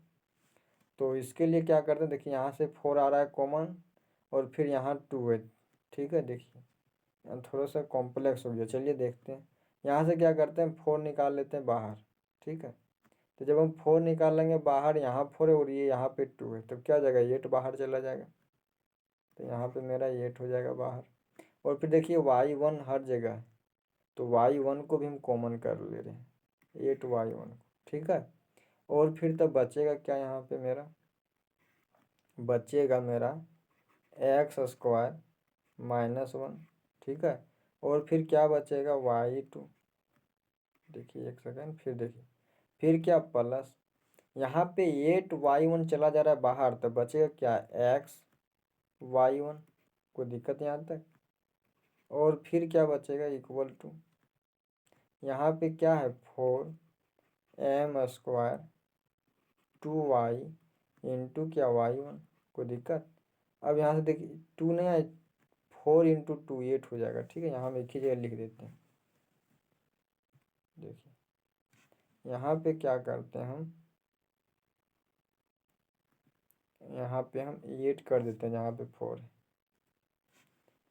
तो इसके लिए क्या करते हैं देखिए यहाँ से 4 आ रहा है कॉमन और फिर यहाँ 2 है, ठीक है। देखिए थोड़ा सा कॉम्प्लेक्स हो गया, चलिए देखते हैं। यहाँ से क्या करते हैं 4 निकाल लेते हैं बाहर, ठीक है। तो जब हम 4 निकाल लेंगे बाहर, यहाँ 4 है और ये यहाँ पे 2 है, तो क्या हो जाएगा 8 बाहर चला जाएगा। तो यहाँ पे मेरा 8 हो जाएगा बाहर। और फिर देखिए y1 हर जगह है, तो y1 को भी हम कॉमन कर ले रहे हैं 8y1 को, ठीक है। और फिर तब बचेगा क्या यहाँ पे मेरा बचेगा मेरा x² - 1, ठीक है। और फिर क्या बचेगा y2, देखिए एक सेकेंड, फिर देखिए फिर क्या प्लस, यहाँ पे 8y1 चला जा रहा है बाहर, तो बचेगा क्या xy1, कोई दिक्कत यहाँ तक। और फिर क्या बचेगा इक्वल टू, यहाँ पे क्या है 4m² 2y इंटू क्या y1, कोई दिक्कत। अब यहाँ से देखिए 2 नहीं आए, 4 × 2 8 हो जाएगा, ठीक है। यहाँ हम एक ही जगह लिख देते हैं। देखिए यहाँ पे क्या करते हैं हम, यहाँ पे हम 8 कर देते हैं, जहाँ पे 4 है,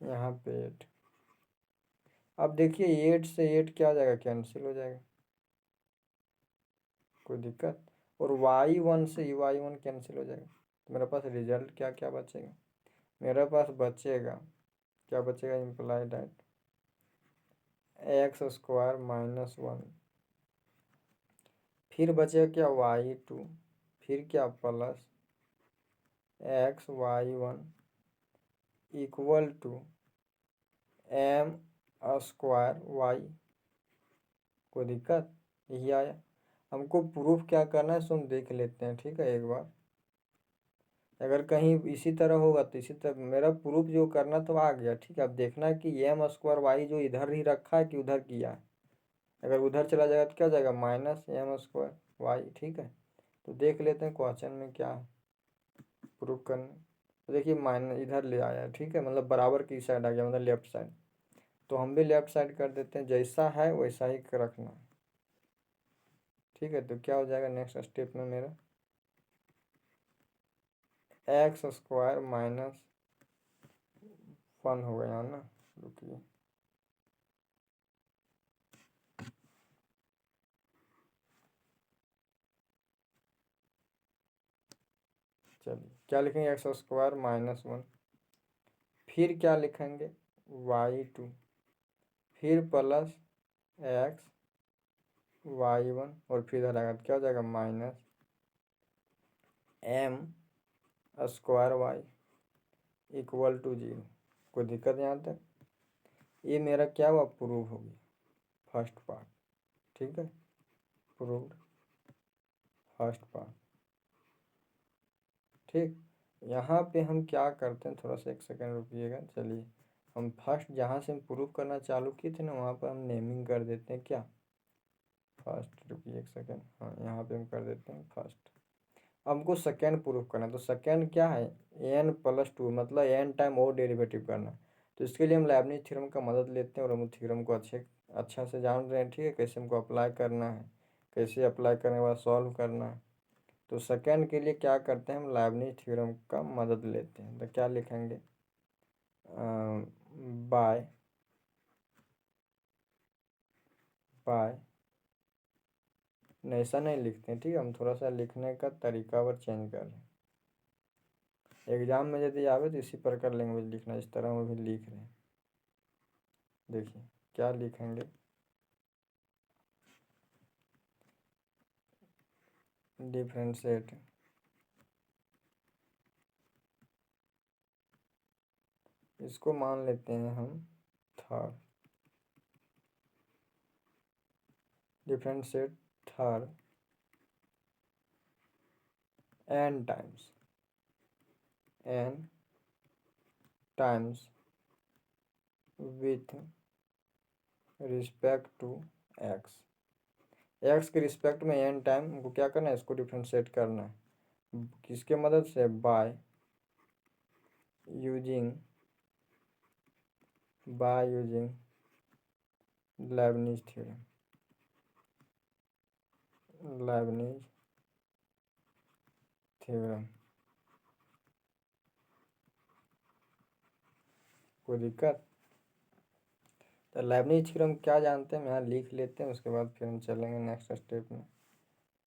यहाँ पे 8। अब देखिए 8 से 8 क्या हो जाएगा, कैंसिल हो जाएगा, कोई दिक्कत। और y1 से y1 कैंसिल हो जाएगा, तो मेरे पास रिजल्ट क्या क्या बचेगा, मेरे पास बचेगा क्या बचेगा, इम्प्लाई दैट x² - 1, फिर बचेगा क्या y2, फिर क्या plus xy1 equal to m²y, कोई दिक्कत। यही आया। हमको प्रूफ क्या करना है, सो हम देख लेते हैं, ठीक है एक बार। अगर कहीं इसी तरह होगा तो इसी तरह, मेरा प्रूफ जो करना तो आ गया, ठीक है। अब देखना है कि m² जो इधर ही रखा है कि उधर किया है। अगर उधर चला जाएगा तो क्या हो जाएगा, -m²y, ठीक है। तो देख लेते हैं क्वेश्चन में क्या है प्रूफ करने। तो देखिए माइनस इधर ले आया, ठीक है, मतलब बराबर की साइड आ गया, मतलब लेफ्ट साइड। तो हम भी लेफ्ट साइड कर देते हैं, जैसा है वैसा ही रखना है, ठीक है। तो क्या हो जाएगा नेक्स्ट स्टेप में मेरा, x² - 1 हो गया ना, रुकिए, चलिए क्या लिखेंगे, x² - 1, फिर क्या लिखेंगे y2, फिर प्लस xy1, और फिर इधर आएगा तो क्या हो जाएगा -m² इक्वल टू 0, कोई दिक्कत यहाँ तक। ये मेरा क्या हुआ, प्रूव हो गया फर्स्ट पार्ट, ठीक है, प्रूव्ड फर्स्ट पार्ट, ठीक। यहाँ पे हम क्या करते हैं, थोड़ा सा एक सेकंड रुकिएगा। चलिए हम फर्स्ट जहाँ से हम प्रूव करना चालू किए थे ना, वहाँ पर हम नेमिंग कर देते हैं क्या, फर्स्ट, रुकिए एक सेकंड, हाँ यहाँ पे हम कर देते हैं फर्स्ट। हमको सेकेंड प्रूफ करना है, तो सेकेंड क्या है, n+2, मतलब n टाइम और डेरिवेटिव करना है। तो इसके लिए हम लेबनिज थ्योरम का मदद लेते हैं, और हम थ्योरम को अच्छा से जान रहे हैं, ठीक है, कैसे हमको अप्लाई करना है, कैसे अप्लाई करने के बाद सॉल्व करना है। तो सेकेंड के लिए क्या करते हैं, हम लेबनिज थ्योरम का मदद लेते हैं। तो क्या लिखेंगे, बाय नहीं, ऐसा नहीं लिखते हैं, ठीक है, हम थोड़ा सा लिखने का तरीका और चेंज कर रहे हैं। एग्जाम में यदि आवे तो इसी प्रकार लैंग्वेज लिखना, इस तरह में भी लिख रहे हैं। देखिए क्या लिखेंगे, डिफरेंशिएट, इसको मान लेते हैं हम third, differentiate third n times with respect to x, x के रिस्पेक्ट में n टाइम हमको क्या करना है, इसको डिफरेंशिएट करना है, किसके मदद से, by using Lebanese theorem, Lebanese theorem, कोई दिक्कत। तो लेबनिज थ्योरम क्या जानते हैं, हम यहाँ लिख लेते हैं, उसके बाद फिर हम चलेंगे नेक्स्ट स्टेप में।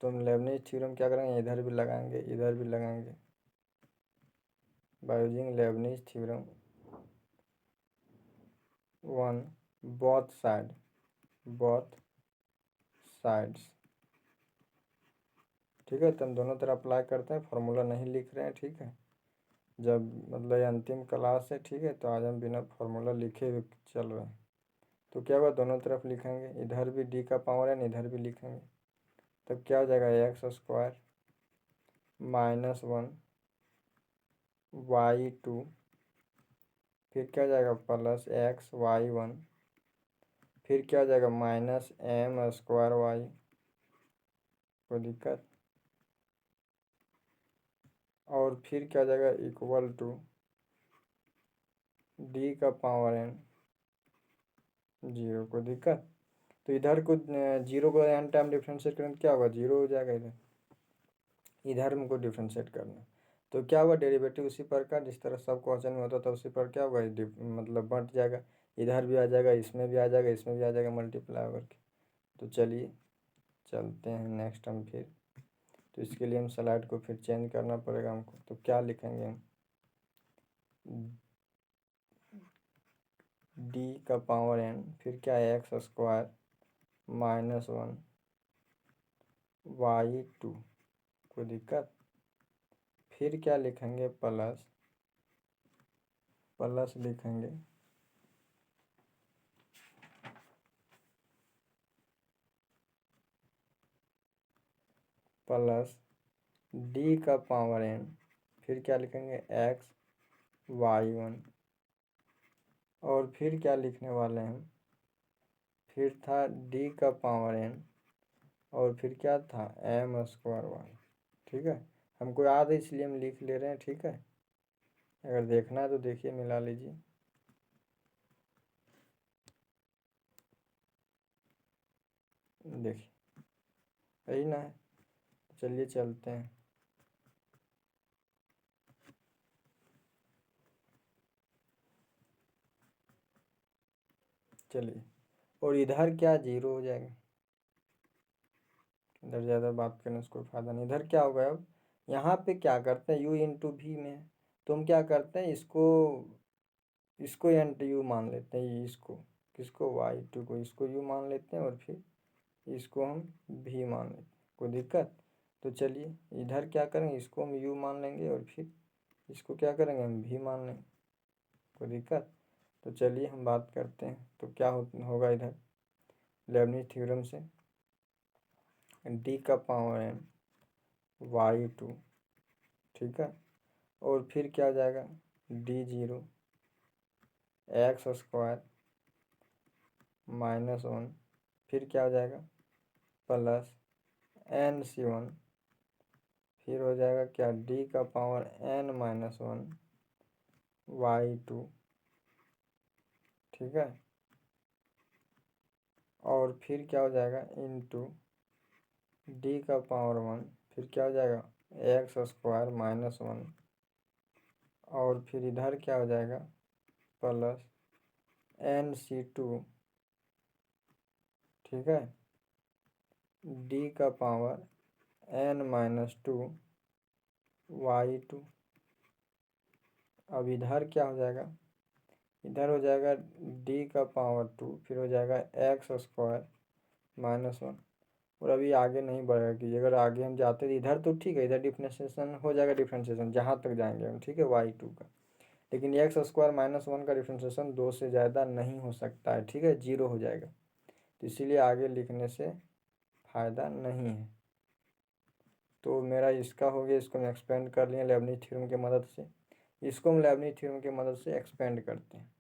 तो हम लेबनिज थ्योरम क्या करेंगे, इधर भी लगाएंगे, इधर भी लगाएंगे, by using Lebanese theorem 1 both sides, ठीक है। तो हम दोनों तरफ अप्लाई करते हैं, फार्मूला नहीं लिख रहे हैं, ठीक है। जब मतलब ये अंतिम क्लास है, ठीक है, तो आज हम बिना फार्मूला लिखे हुए चल रहे हैं। तो क्या हुआ, दोनों तरफ लिखेंगे, इधर भी डी का पावर एन इधर भी लिखेंगे, तब क्या हो जाएगा एक्स स्क्वायर माइनस 1 वाई 2, फिर क्या हो जाएगा प्लस एक्स वाई 1, फिर क्या हो जाएगा माइनस एम स्क्वायर वाई, कोई दिक्कत, और फिर क्या हो जाएगा इक्वल टू डी का पावर एन 0, कोई दिक्कत। तो इधर को 0 को एन टाइम डिफ्रेंशिएट करें तो क्या होगा, 0 हो जाएगा इधर हमको डिफ्रेंशिएट करना। तो क्या हुआ, डेरिवेटिव उसी प्रकार जिस तरह सब क्वेश्चन में होता था उसी पर क्या होगा, मतलब बंट जाएगा, इधर भी आ जाएगा, इसमें भी आ जाएगा, इसमें भी आ जाएगा, मल्टीप्लाई करके। तो चलिए चलते हैं नेक्स्ट हम फिर। तो इसके लिए हम स्लाइड को फिर चेंज करना पड़ेगा हमको। तो क्या लिखेंगे हम, डी का पावर एन, फिर क्या है एक्स स्क्वायर माइनस 1 वाई 2, कोई दिक्कत, फिर क्या लिखेंगे प्लस लिखेंगे प्लस डी का पावर एन, फिर क्या लिखेंगे एक्स वाई 1, और फिर क्या लिखने वाले हैं हम, फिर था डी का पावर एन, और फिर क्या था एम स्क्वायर वाई। ठीक है, हमको याद है इसलिए हम लिख ले रहे हैं। ठीक है, अगर देखना है तो देखिए, मिला लीजिए। देखिए यही ना है, चलिए चलते हैं। चलिए, और इधर क्या 0 हो जाएगा, इधर ज़्यादा बात करने से कोई फ़ायदा नहीं। इधर क्या होगा, अब यहाँ पे क्या करते हैं, u इंटू भी में है, तो हम क्या करते हैं, इसको एन टू यू मान लेते हैं, इसको किसको वाई टू को, इसको यू मान लेते हैं, और फिर इसको हम भी मान लेते हैं, कोई दिक्कत। तो चलिए इधर क्या करेंगे, इसको हम यू मान लेंगे, और फिर इसको क्या करेंगे, हम भी मान लेंगे, कोई दिक्कत। तो चलिए हम बात करते हैं। तो क्या होगा इधर, लेबनिज़ थ्योरम से डी का पावर एन वाई 2, ठीक है, और फिर क्या हो जाएगा डी 0 एक्स स्क्वायर माइनस 1, फिर क्या हो जाएगा प्लस एन सी 1, फिर हो जाएगा क्या डी का पावर एन माइनस 1 वाई 2, ठीक है, और फिर क्या हो जाएगा इनटू डी का पावर 1, फिर क्या हो जाएगा एक्स स्क्वायर माइनस 1, और फिर इधर क्या हो जाएगा प्लस एन सी 2, ठीक है, डी का पावर एन माइनस 2 वाई 2। अब इधर क्या हो जाएगा, इधर हो जाएगा डी का पावर 2, फिर हो जाएगा एक्स स्क्वायर माइनस 1, और अभी आगे नहीं बढ़ेगा कि अगर आगे हम जाते तो इधर तो ठीक है, इधर डिफ्रेंशिएशन हो जाएगा, डिफ्रेंशिएशन जहाँ तक जाएंगे हम, ठीक है, वाई 2 का, लेकिन एक्स स्क्वायर माइनस 1 का डिफ्रेंशिएशन 2 से ज़्यादा नहीं हो सकता है, ठीक है, 0 हो जाएगा, तो इसीलिए आगे लिखने से फ़ायदा नहीं है। तो मेरा इसका हो गया, इसको हम एक्सपेंड कर लिए लेबनिज़ थ्योरम की मदद से, इसको हम लेबनिज़ थ्योरम की मदद से एक्सपेंड करते हैं।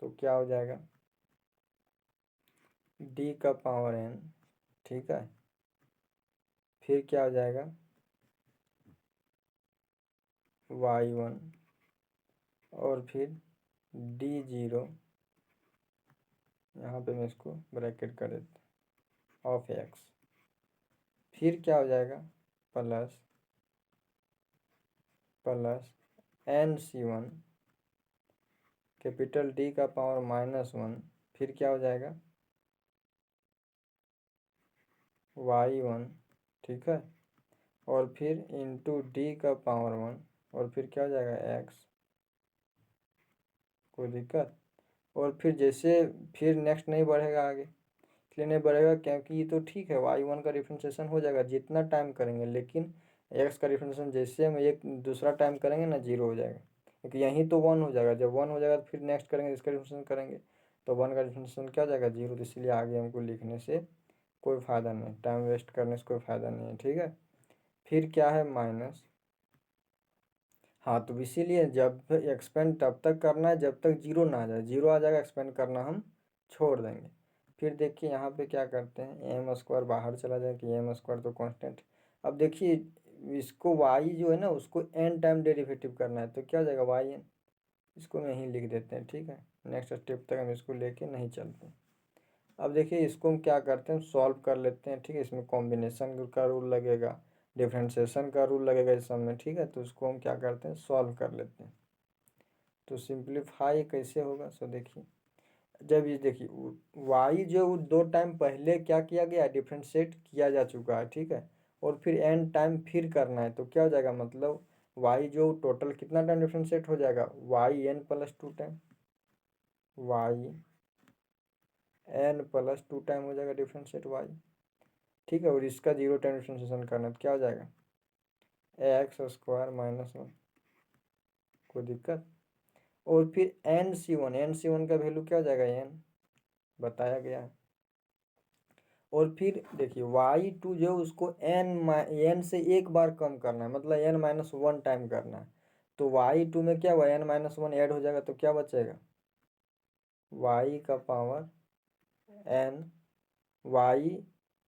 तो क्या हो जाएगा डी का पावर एन, ठीक है, फिर क्या हो जाएगा वाई 1, और फिर डी 0, यहाँ पे मैं इसको ब्रैकेट कर देता ऑफ एक्स, फिर क्या हो जाएगा plus N C 1 capital D का पावर माइनस 1, फिर क्या हो जाएगा वाई 1, ठीक है, और फिर इंटू डी का पावर 1, और फिर क्या हो जाएगा एक्स, कोई दिक्कत, और फिर जैसे फिर नेक्स्ट नहीं बढ़ेगा आगे, इसलिए नहीं बढ़ेगा क्योंकि ये तो ठीक है, वाई 1 का डिफ्रेंशिएशन हो जाएगा जितना टाइम करेंगे, लेकिन एक्स का डिफ्रेंशिएशन जैसे हम एक दूसरा टाइम करेंगे ना 0 हो जाएगा, क्योंकि यहीं तो 1 हो जाएगा, जब 1 हो जाएगा तो फिर नेक्स्ट करेंगे इसका डिफ्रेंशिएशन करेंगे तो 1 का डिफरेंशिएशन क्या हो जाएगा 0, तो इसलिए आगे हमको लिखने से कोई फ़ायदा नहीं, टाइम वेस्ट करने से कोई फ़ायदा नहीं है, ठीक है। फिर क्या है माइनस, हाँ तो इसीलिए जब एक्सपेंड तब तक करना है जब तक 0 ना आ जाए, 0 आ जाएगा एक्सपेंड करना हम छोड़ देंगे। फिर देखिए यहाँ पे क्या करते हैं, एम स्क्वायर बाहर चला जाए कि एम स्क्वायर तो कांस्टेंट। अब देखिए इसको वाई जो है ना उसको एन टाइम डेरिवेटिव करना है, तो क्या हो जाएगा वाई एन, इसको हम यहीं लिख देते हैं, ठीक है। नेक्स्ट स्टेप तक हम इसको लेके नहीं चलते। अब देखिए इसको हम क्या करते हैं सॉल्व कर लेते हैं, ठीक है। इसमें कॉम्बिनेशन का रूल लगेगा, डिफ्रेंशिएशन का रूल लगेगा इस सब में, ठीक है। तो इसको हम क्या करते हैं सॉल्व कर लेते हैं। तो सिंप्लीफाई कैसे होगा, सो देखिए जब ये देखिए वाई जो 2 टाइम पहले क्या किया गया डिफ्रेंशिएट किया जा चुका है, ठीक है। और फिर एन टाइम फिर करना है, तो क्या हो जाएगा मतलब वाई जो टोटल कितना टाइम डिफ्रेंशिएट हो जाएगा Y N plus 2 time, Y N plus 2 time हो जाएगा डिफ्रेंशिएट वाई, ठीक है। और इसका 0 टाइम डिफ्रेंशिएशन करना है तो क्या हो जाएगा एक्स स्क्वायर माइनस 1, कोई दिक्कत। और फिर एन सी वन का वैल्यू क्या हो जाएगा एन, बताया गया है। और फिर देखिए वाई टू जो उसको एन से एक बार कम करना है, मतलब एन माइनस 1 टाइम करना है। तो वाई टू में क्या हुआ एन माइनस 1 ऐड हो जाएगा, तो क्या बचेगा वाई का पावर एन, वाई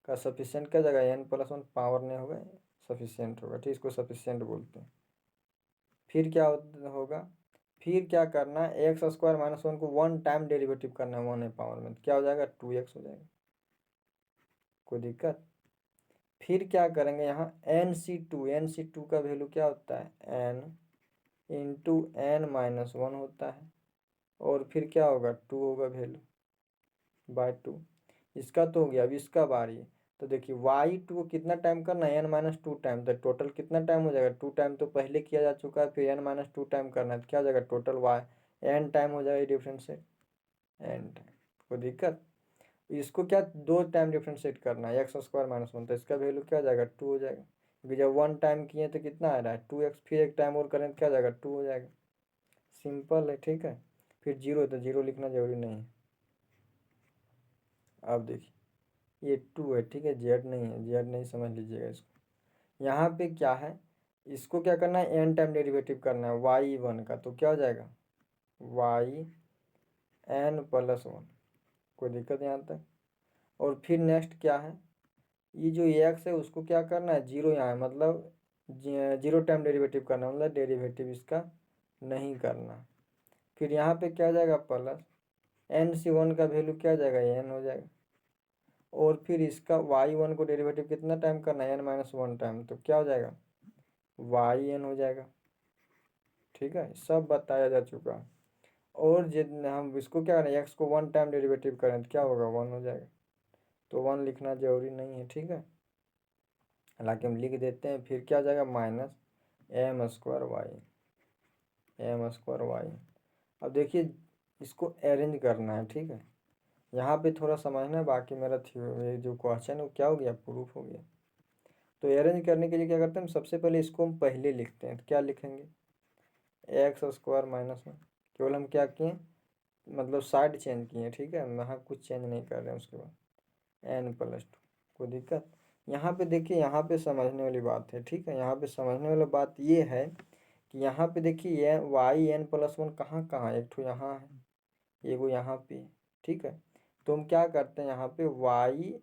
का सफिशियंट क्या जगह एन प्लस 1 पावर नहीं होगा सफिशियंट होगा, ठीक, इसको सफिशियंट बोलते हैं। फिर क्या होगा, फिर क्या करना है एक्स स्क्वायर माइनस 1 को 1 टाइम डेरिवेटिव करना है 1 पावर में, तो क्या हो जाएगा 2x हो जाएगा, कोई दिक्कत। फिर क्या करेंगे यहाँ एन सी टू का वैल्यू क्या होता है एन इंटू एन माइनस 1 होता है, और फिर क्या होगा 2 होगा वैल्यू बाय 2। इसका तो हो गया, अब इसका बारी है। तो देखिए वाई टू को कितना टाइम करना है एन माइनस 2 टाइम, तो टोटल कितना टाइम हो जाएगा 2 टाइम तो पहले किया जा चुका है, फिर एन माइनस 2 टाइम करना है तो क्या हो जाएगा टोटल वाई एन टाइम हो जाएगा डिफरेंस से एन टाइम, कोई दिक्कत। इसको क्या 2 टाइम डिफ्रेंशिएट करना है एक्स स्क्वायर माइनस 1, तो इसका वैल्यू क्या हो जाएगा 2 हो जाएगा, क्योंकि जब 1 टाइम किए तो कितना आ रहा है 2x, फिर एक टाइम और करें तो क्या हो जाएगा 2 हो जाएगा, सिंपल है, ठीक है। फिर 0 तो 0 लिखना जरूरी नहीं है। अब देखिए ये 2 है, ठीक है, जेड नहीं है, जेड नहीं समझ लीजिएगा इसको। यहाँ पे क्या है इसको क्या करना है एन टाइम डेरिवेटिव करना है वाई 1 का, तो क्या हो जाएगा वाई एन प्लस 1, कोई दिक्कत यहाँ तक। और फिर नेक्स्ट क्या है ये जो एक्स है उसको क्या करना है 0 यहाँ है, मतलब 0 टाइम डेरिवेटिव करना है, मतलब डेरिवेटिव इसका नहीं करना। फिर यहाँ पे क्या जाएगा प्लस एन सी 1 का वैल्यू क्या जाएगा एन हो जाएगा, और फिर इसका वाई 1 को डेरिवेटिव कितना टाइम करना है एन माइनस 1 टाइम, तो क्या हो जाएगा वाई एन हो जाएगा, ठीक है, सब बताया जा चुका है। और जितने हम इसको क्या करें एक्स को 1 टाइम डेरिवेटिव करें तो क्या होगा 1 हो जाएगा, तो 1 लिखना जरूरी नहीं है, ठीक है, हालांकि हम लिख देते हैं। फिर क्या हो जाएगा माइनस एम स्क्वायर वाई। अब देखिए इसको अरेंज करना है, ठीक है, यहाँ पे थोड़ा समझना है, बाकी मेरा ये जो क्वेश्चन है वो क्या हो गया प्रूफ हो गया। तो अरेंज करने के लिए क्या करते हैं हम सबसे पहले इसको हम पहले लिखते हैं, तो क्या लिखेंगे एक्स स्क्वायर माइनस 1, केवल हम क्या किए मतलब साइड चेंज किए, ठीक है, यहाँ कुछ चेंज नहीं कर रहे हैं। उसके बाद एन प्लस 2, कोई दिक्कत। यहाँ पे देखिए यहाँ पे समझने वाली बात है, ठीक है, यहाँ पे समझने वाली बात ये है कि यहाँ पे देखिए ये वाई एन प्लस 1 कहाँ कहाँ है, एक तो यहाँ है एगो यहाँ पे, ठीक है। तो हम क्या करते हैं यहाँ पे वाई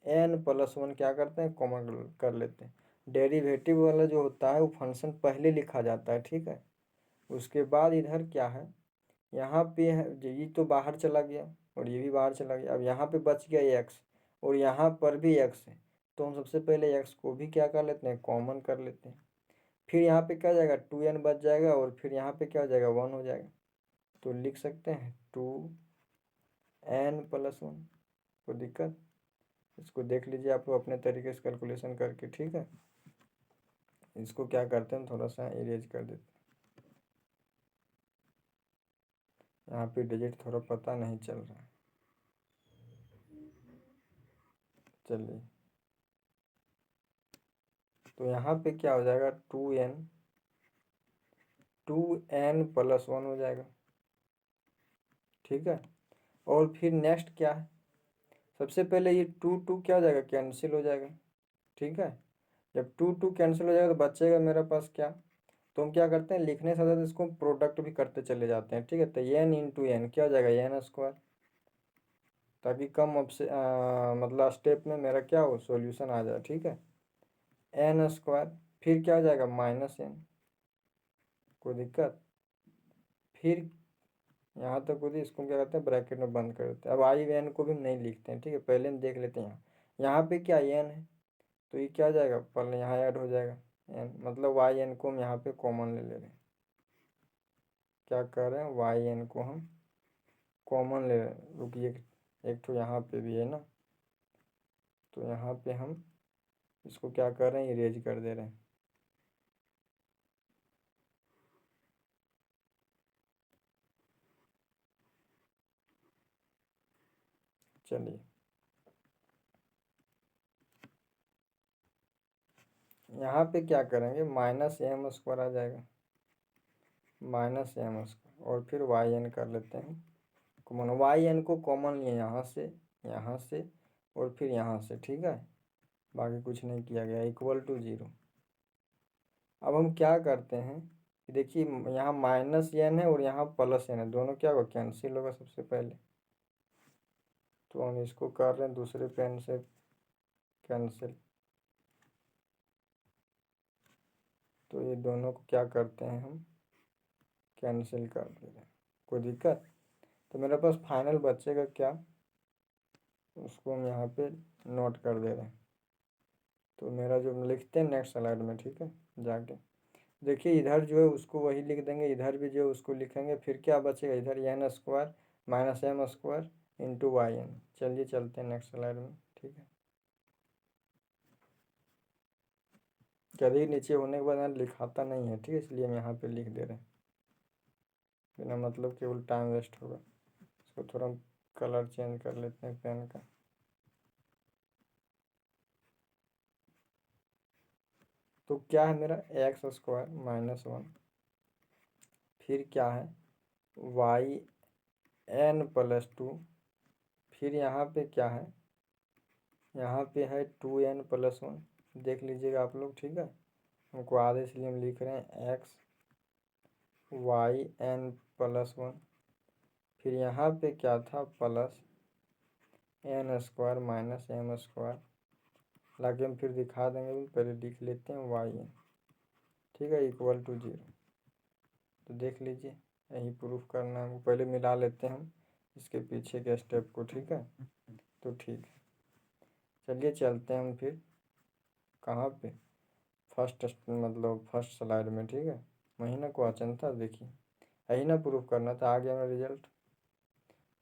एन प्लस 1 क्या करते हैं कॉमन कर लेते हैं। डेरिवेटिव वाला जो होता है वो फंक्शन पहले लिखा जाता है, ठीक है। उसके बाद इधर क्या है यहाँ पे है ये तो बाहर चला गया और ये भी बाहर चला गया, अब यहाँ पे बच गया एक्स और यहाँ पर भी एक्स है, तो हम सबसे पहले एक्स को भी क्या कर लेते हैं कॉमन कर लेते हैं। फिर यहाँ पे क्या हो जाएगा 2n बच जाएगा और फिर यहाँ पे क्या हो जाएगा 1 हो जाएगा, तो लिख सकते हैं 2n प्लस 1, कोई दिक्कत। इसको देख लीजिए आप अपने तरीके से कैलकुलेशन करके, ठीक है। इसको क्या करते हैं थोड़ा सा इरेज कर देते हैं, यहाँ पे डिजिट थोड़ा पता नहीं चल रहा है, चलिए। तो यहाँ पे क्या हो जाएगा 2n प्लस 1 हो जाएगा, ठीक है। और फिर नेक्स्ट क्या है, सबसे पहले ये टू टू क्या हो जाएगा, कैंसिल हो जाएगा। ठीक है, जब टू टू कैंसिल हो जाएगा तो बचेगा मेरे पास क्या, तो हम क्या करते हैं, लिखने से ज़्यादा इसको प्रोडक्ट भी करते चले जाते हैं। ठीक है, तो एन इंटू एन क्या हो जाएगा, एन स्क्वायर, ताकि कम ऑप्शन मतलब स्टेप में मेरा क्या हो, सॉल्यूशन आ जाए। ठीक है, एन स्क्वायर, फिर क्या हो जाएगा, माइनस एन, कोई दिक्कत, फिर यहाँ तक होती है, इसको क्या करते हैं, ब्रैकेट में बंद कर देते हैं। अब आई एन को भी हम नहीं लिखते हैं। ठीक है, पहले हम देख लेते हैं यहाँ पे क्या एन है, तो ये क्या हो जाएगा, पहले यहाँ ऐड हो जाएगा एन, मतलब वाई एन को हम यहाँ पे कॉमन ले रहे हैं। क्या कर रहे हैं, वाई एन को हम कॉमन ले रहे हैं। रुकिए, एक तो यहाँ पे भी है ना, तो यहाँ पे हम इसको क्या कर रहे हैं, इरेज कर दे रहे हैं। चलिए, यहाँ पे क्या करेंगे, माइनस एम स्क्वायर आ जाएगा, माइनस एम स्क्वायर, और फिर वाई एन कर लेते हैं कॉमन, वाई एन को कॉमन लिए यहाँ से, यहाँ से, और फिर यहाँ से। ठीक है, बाकी कुछ नहीं किया गया, इक्वल टू जीरो। अब हम क्या करते हैं, देखिए यहाँ माइनस एन है और यहाँ प्लस एन है, दोनों क्या होगा, कैंसिल होगा सबसे पहले। तो हम इसको कर रहे हैं दूसरे पेन से कैंसिल, तो ये दोनों को क्या करते हैं, हम कैंसिल कर दे रहे हैं, कोई दिक्कत। तो मेरे पास फाइनल बचेगा क्या, उसको हम यहाँ पे नोट कर दे रहे हैं। तो मेरा जो लिखते हैं नेक्स्ट स्लाइड में, ठीक है, जाके देखिए इधर जो है उसको वही लिख देंगे, इधर भी जो है उसको लिखेंगे, फिर क्या बचेगा, इधर N square minus M square into Y N. चलिए चलते हैं नेक्स्ट स्लाइड में। ठीक है, कभी नीचे होने के बाद यहाँ लिखाता नहीं है, ठीक है, इसलिए हम यहाँ पे लिख दे रहे हैं, बिना मतलब केवल टाइम वेस्ट होगा। इसको थोड़ा कलर चेंज कर लेते हैं पेन का। तो क्या है मेरा, एक्स स्क्वायर माइनस वन, फिर क्या है, वाई एन प्लस टू, फिर यहाँ पे क्या है, यहाँ पे है टू एन प्लस वन, देख लीजिएगा आप लोग। ठीक है, हमको आधे इसलिए हम लिख रहे हैं X Y N plus one, फिर यहाँ पे क्या था, plus N square minus M square, हालांकि हम फिर दिखा देंगे, पहले लिख लेते हैं वाई एन। ठीक है, इक्वल टू जीरो। तो देख लीजिए, यही प्रूफ करना है, पहले मिला लेते हैं हम इसके पीछे के स्टेप को। ठीक है, तो ठीक है, चलिए चलते हैं हम फिर कहाँ पे, फर्स्ट मतलब फर्स्ट स्लाइड में। ठीक है, महीना क्वेश्चन था, देखिए यही ना प्रूफ करना था, आ गया मेरा रिजल्ट।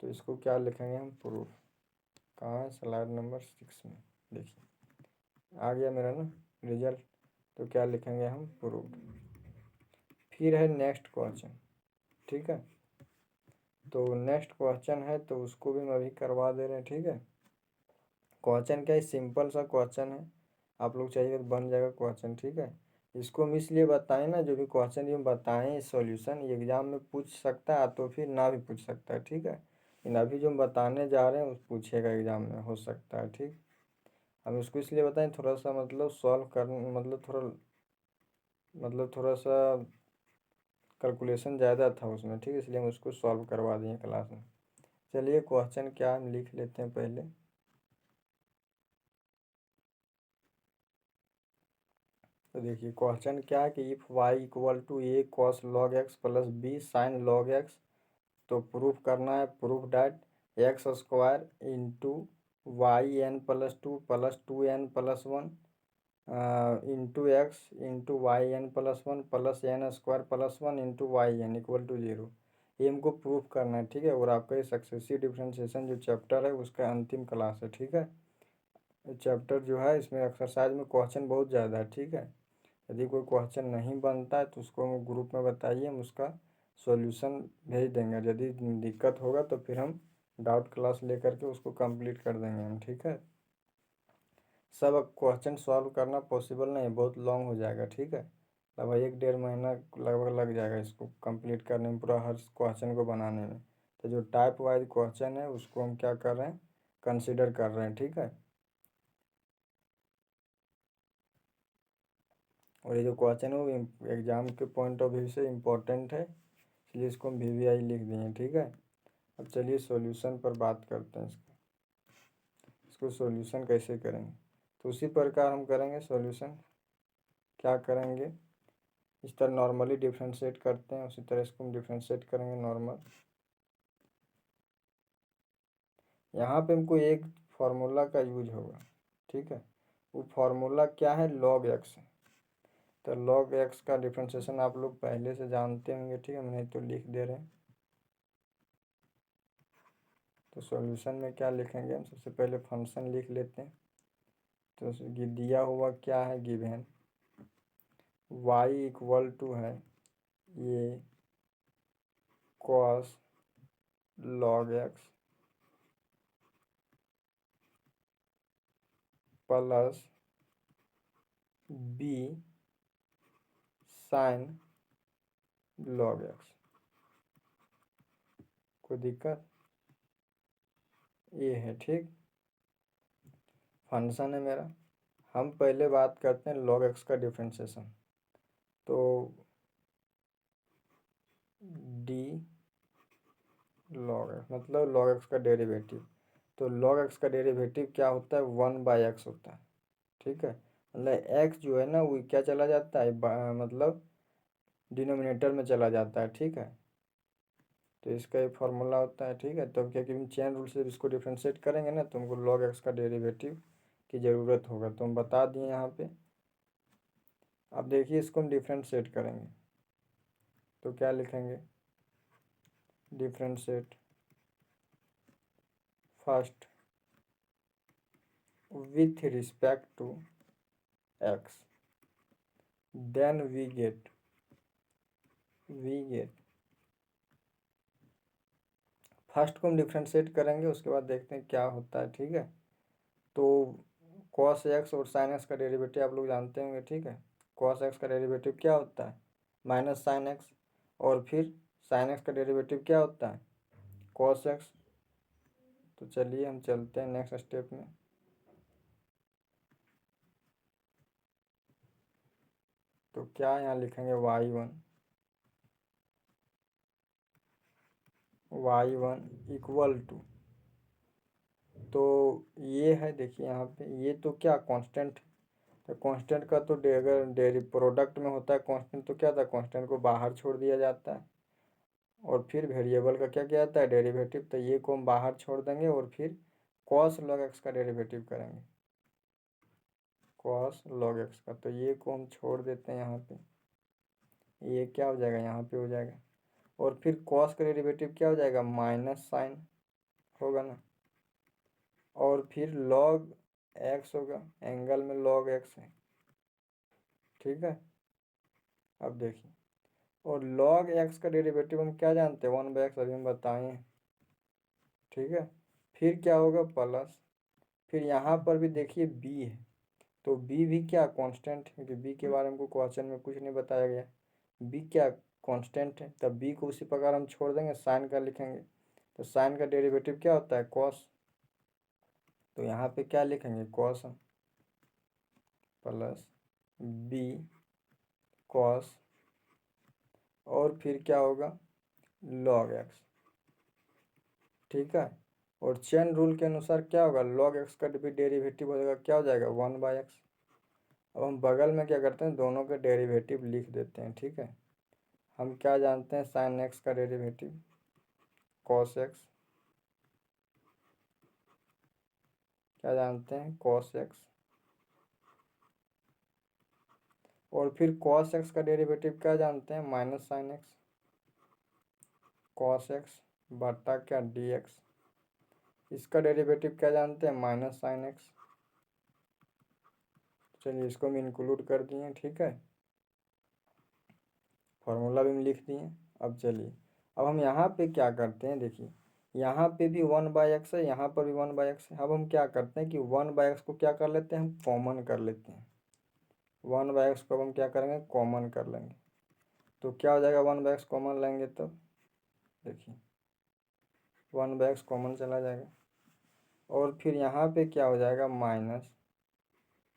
तो इसको क्या लिखेंगे हम, प्रूफ, कहाँ है, स्लाइड नंबर 6 में, देखिए आ गया मेरा ना रिजल्ट। तो क्या लिखेंगे हम, प्रूफ। फिर है नेक्स्ट क्वेश्चन। ठीक है, तो नेक्स्ट क्वेश्चन है, तो उसको भी हम अभी करवा दे रहे हैं। ठीक है, क्वेश्चन क्या है, सिंपल सा क्वेश्चन है, आप लोग चाहिए तो बन जाएगा क्वेश्चन। ठीक है, इसको हम इसलिए बताएं ना, जो भी क्वेश्चन ये बताएं सॉल्यूशन ये एग्जाम में पूछ सकता है, तो फिर ना भी पूछ सकता है। ठीक है, लेकिन अभी जो हम बताने जा रहे हैं उस पूछेगा एग्जाम में, हो सकता है। ठीक, हम इसको इसलिए बताएं, थोड़ा सा मतलब सॉल्व कर, मतलब थोड़ा सा कैलकुलेशन ज़्यादा था उसमें। ठीक है, इसलिए हम उसको सॉल्व करवा दिए क्लास में। चलिए क्वेश्चन क्या हम लिख लेते हैं पहले। तो देखिए क्वेश्चन क्या है कि if Y equal to A cos log X plus B sine log X, तो प्रूफ करना है, proof that X square into Y N plus two N plus one into X into Y N plus one plus N square plus one into Y N equal to zero, ये हमको proof करना है। ठीक है, और आपका ये successive differentiation जो चैप्टर है उसका अंतिम क्लास है। ठीक है, चैप्टर जो है इसमें एक्सरसाइज में क्वेश्चन बहुत ज़्यादा है। ठीक है, यदि कोई क्वेश्चन नहीं बनता है तो उसको हम ग्रुप में बताइए, हम उसका सॉल्यूशन भेज देंगे। यदि दिक्कत होगा तो फिर हम डाउट क्लास लेकर के उसको कंप्लीट कर देंगे हम। ठीक है, सब क्वेश्चन सॉल्व करना पॉसिबल नहीं है, बहुत लॉन्ग हो जाएगा। ठीक है, लगभग 1 डेढ़ महीना लगभग लग जाएगा इसको कंप्लीट करने में, पूरा हर क्वेश्चन को बनाने में। तो जो टाइप वाइज क्वेश्चन है उसको हम क्या कर रहे हैं, कंसिडर कर रहे हैं, ठीक है। और ये जो क्वेश्चन है वो एग्जाम के पॉइंट ऑफ व्यू से इम्पोर्टेंट है, इसलिए इसको हम VVI लिख दिए, ठीक है। अब चलिए सॉल्यूशन पर बात करते हैं। इसको सॉल्यूशन कैसे करेंगे, तो उसी प्रकार हम करेंगे सॉल्यूशन। क्या करेंगे, इस तरह नॉर्मली डिफ्रेंशिएट करते हैं, उसी तरह इसको हम डिफ्रेंशिएट करेंगे नॉर्मल। यहाँ पे हमको एक फार्मूला का यूज होगा, ठीक है। वो फार्मूला क्या है, log x है। तो log x का डिफ्रेंशिएशन आप लोग पहले से जानते होंगे, ठीक है, नहीं तो लिख दे रहे हैं। तो सॉल्यूशन में क्या लिखेंगे हम, सबसे पहले फंक्शन लिख लेते हैं। तो दिया हुआ क्या है, गिवन y इक्वल टू है ये cos log x plus b sin log x। कोई दिक्कत, ये है, ठीक। फंक्शन है मेरा, हम पहले बात करते हैं log x का डिफ्रेंशिएशन। तो d log x मतलब log x का डेरिवेटिव। तो log x का डेरिवेटिव क्या होता है, 1/x होता है, ठीक है। मतलब x जो है ना वो क्या चला जाता है, मतलब डिनोमिनेटर में चला जाता है, ठीक है। तो इसका एक फार्मूला होता है, ठीक है। तो क्या कि हम चेन रूल से इसको डिफ्रेंशिएट करेंगे ना, तो हमको log x का डेरिवेटिव की ज़रूरत होगा, तो हम बता दिए यहाँ पे। अब देखिए इसको हम डिफ्रेंशिएट करेंगे, तो क्या लिखेंगे, differentiate first with respect to x, then we get first को हम डिफ्रेंशिएट करेंगे, उसके बाद देखते हैं क्या होता है, ठीक है। तो cos x और sin x का डेरिवेटिव आप लोग जानते होंगे, ठीक है। cos x का डेरिवेटिव क्या होता है, माइनस साइन एक्स, और फिर sin x का डेरिवेटिव क्या होता है, cos x। तो चलिए हम चलते हैं नेक्स्ट स्टेप में। तो क्या यहाँ लिखेंगे, y1 इक्वल टू, तो ये है, देखिए यहाँ पे ये तो क्या कांस्टेंट, तो कांस्टेंट का तो अगर डेरी प्रोडक्ट में होता है कांस्टेंट, तो क्या था, कांस्टेंट को बाहर छोड़ दिया जाता है। और फिर वेरिएबल का क्या किया जाता है, डेरिवेटिव। तो ये को हम बाहर छोड़ देंगे और फिर cos log x का डेरिवेटिव करेंगे, cos log x का। तो ये को हम छोड़ देते हैं यहाँ पे, ये क्या हो जाएगा, यहाँ पे हो जाएगा। और फिर cos का डेरिवेटिव क्या हो जाएगा, माइनस साइन होगा ना, और फिर log x होगा, एंगल में log x है, ठीक है। अब देखिए, और log x का डेरिवेटिव हम क्या जानते हैं, 1/x, अभी हम बताए हैं, ठीक है। फिर क्या होगा, प्लस, फिर यहाँ पर भी देखिए b है, तो b भी क्या कांस्टेंट है, क्योंकि b के बारे में हमको क्वेश्चन में कुछ नहीं बताया गया। b क्या कांस्टेंट है, तब b को उसी प्रकार हम छोड़ देंगे, साइन का लिखेंगे। तो साइन का डेरिवेटिव क्या होता है, cos। तो यहाँ पे क्या लिखेंगे, cos प्लस b cos, और फिर क्या होगा, log x, ठीक है। और चेन रूल के अनुसार क्या होगा, log x का भी डेरिवेटिव हो जाएगा, क्या हो जाएगा, 1/x। अब हम बगल में क्या करते हैं, दोनों के डेरिवेटिव लिख देते हैं, ठीक है। हम क्या जानते हैं, साइन x का डेरिवेटिव cos x, क्या जानते हैं, cos x। और फिर cos x का डेरिवेटिव क्या जानते हैं, minus sine x, cos x बटा क्या, dx। इसका डेरिवेटिव क्या जानते हैं, माइनस साइन x। चलिए इसको हम इंक्लूड कर दिए, ठीक है। फार्मूला भी हम लिख दिए। अब चलिए, अब हम यहाँ पे क्या करते हैं, देखिए यहाँ पे भी 1/x है, यहाँ पर भी 1/x है। अब हम क्या करते हैं कि 1/x को क्या कर लेते हैं, हम कॉमन कर लेते हैं। 1/x को हम क्या करेंगे, कॉमन कर लेंगे। तो क्या हो जाएगा, 1/x कॉमन लेंगे तो देखिए 1/x कॉमन चला जाएगा और फिर यहाँ पे क्या हो जाएगा minus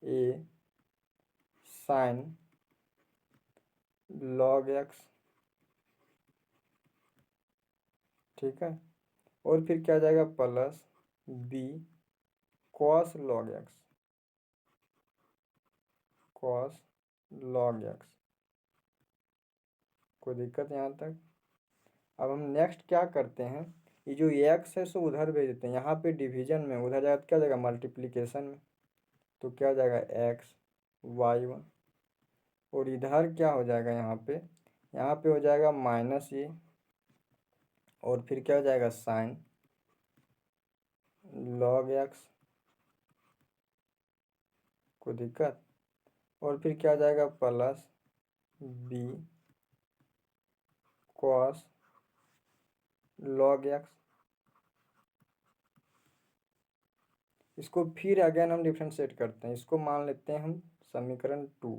A sine log x, ठीक है। और फिर क्या हो जाएगा plus B cos log x, cos log x। कोई दिक्कत यहाँ तक? अब हम नेक्स्ट क्या करते हैं, ये जो x है सो उधर भेज देते हैं, यहाँ पे डिवीजन में, उधर जाएगा तो क्या हो जाएगा मल्टीप्लिकेशन में, तो क्या हो जाएगा x y1 और इधर क्या हो जाएगा यहाँ पे हो जाएगा माइनस ये और फिर क्या हो जाएगा साइन log x। कोई दिक्कत? और फिर क्या हो जाएगा plus B cos log x। इसको फिर अगेन हम डिफ्रेंशिएट करते हैं, इसको मान लेते हैं हम समीकरण 2,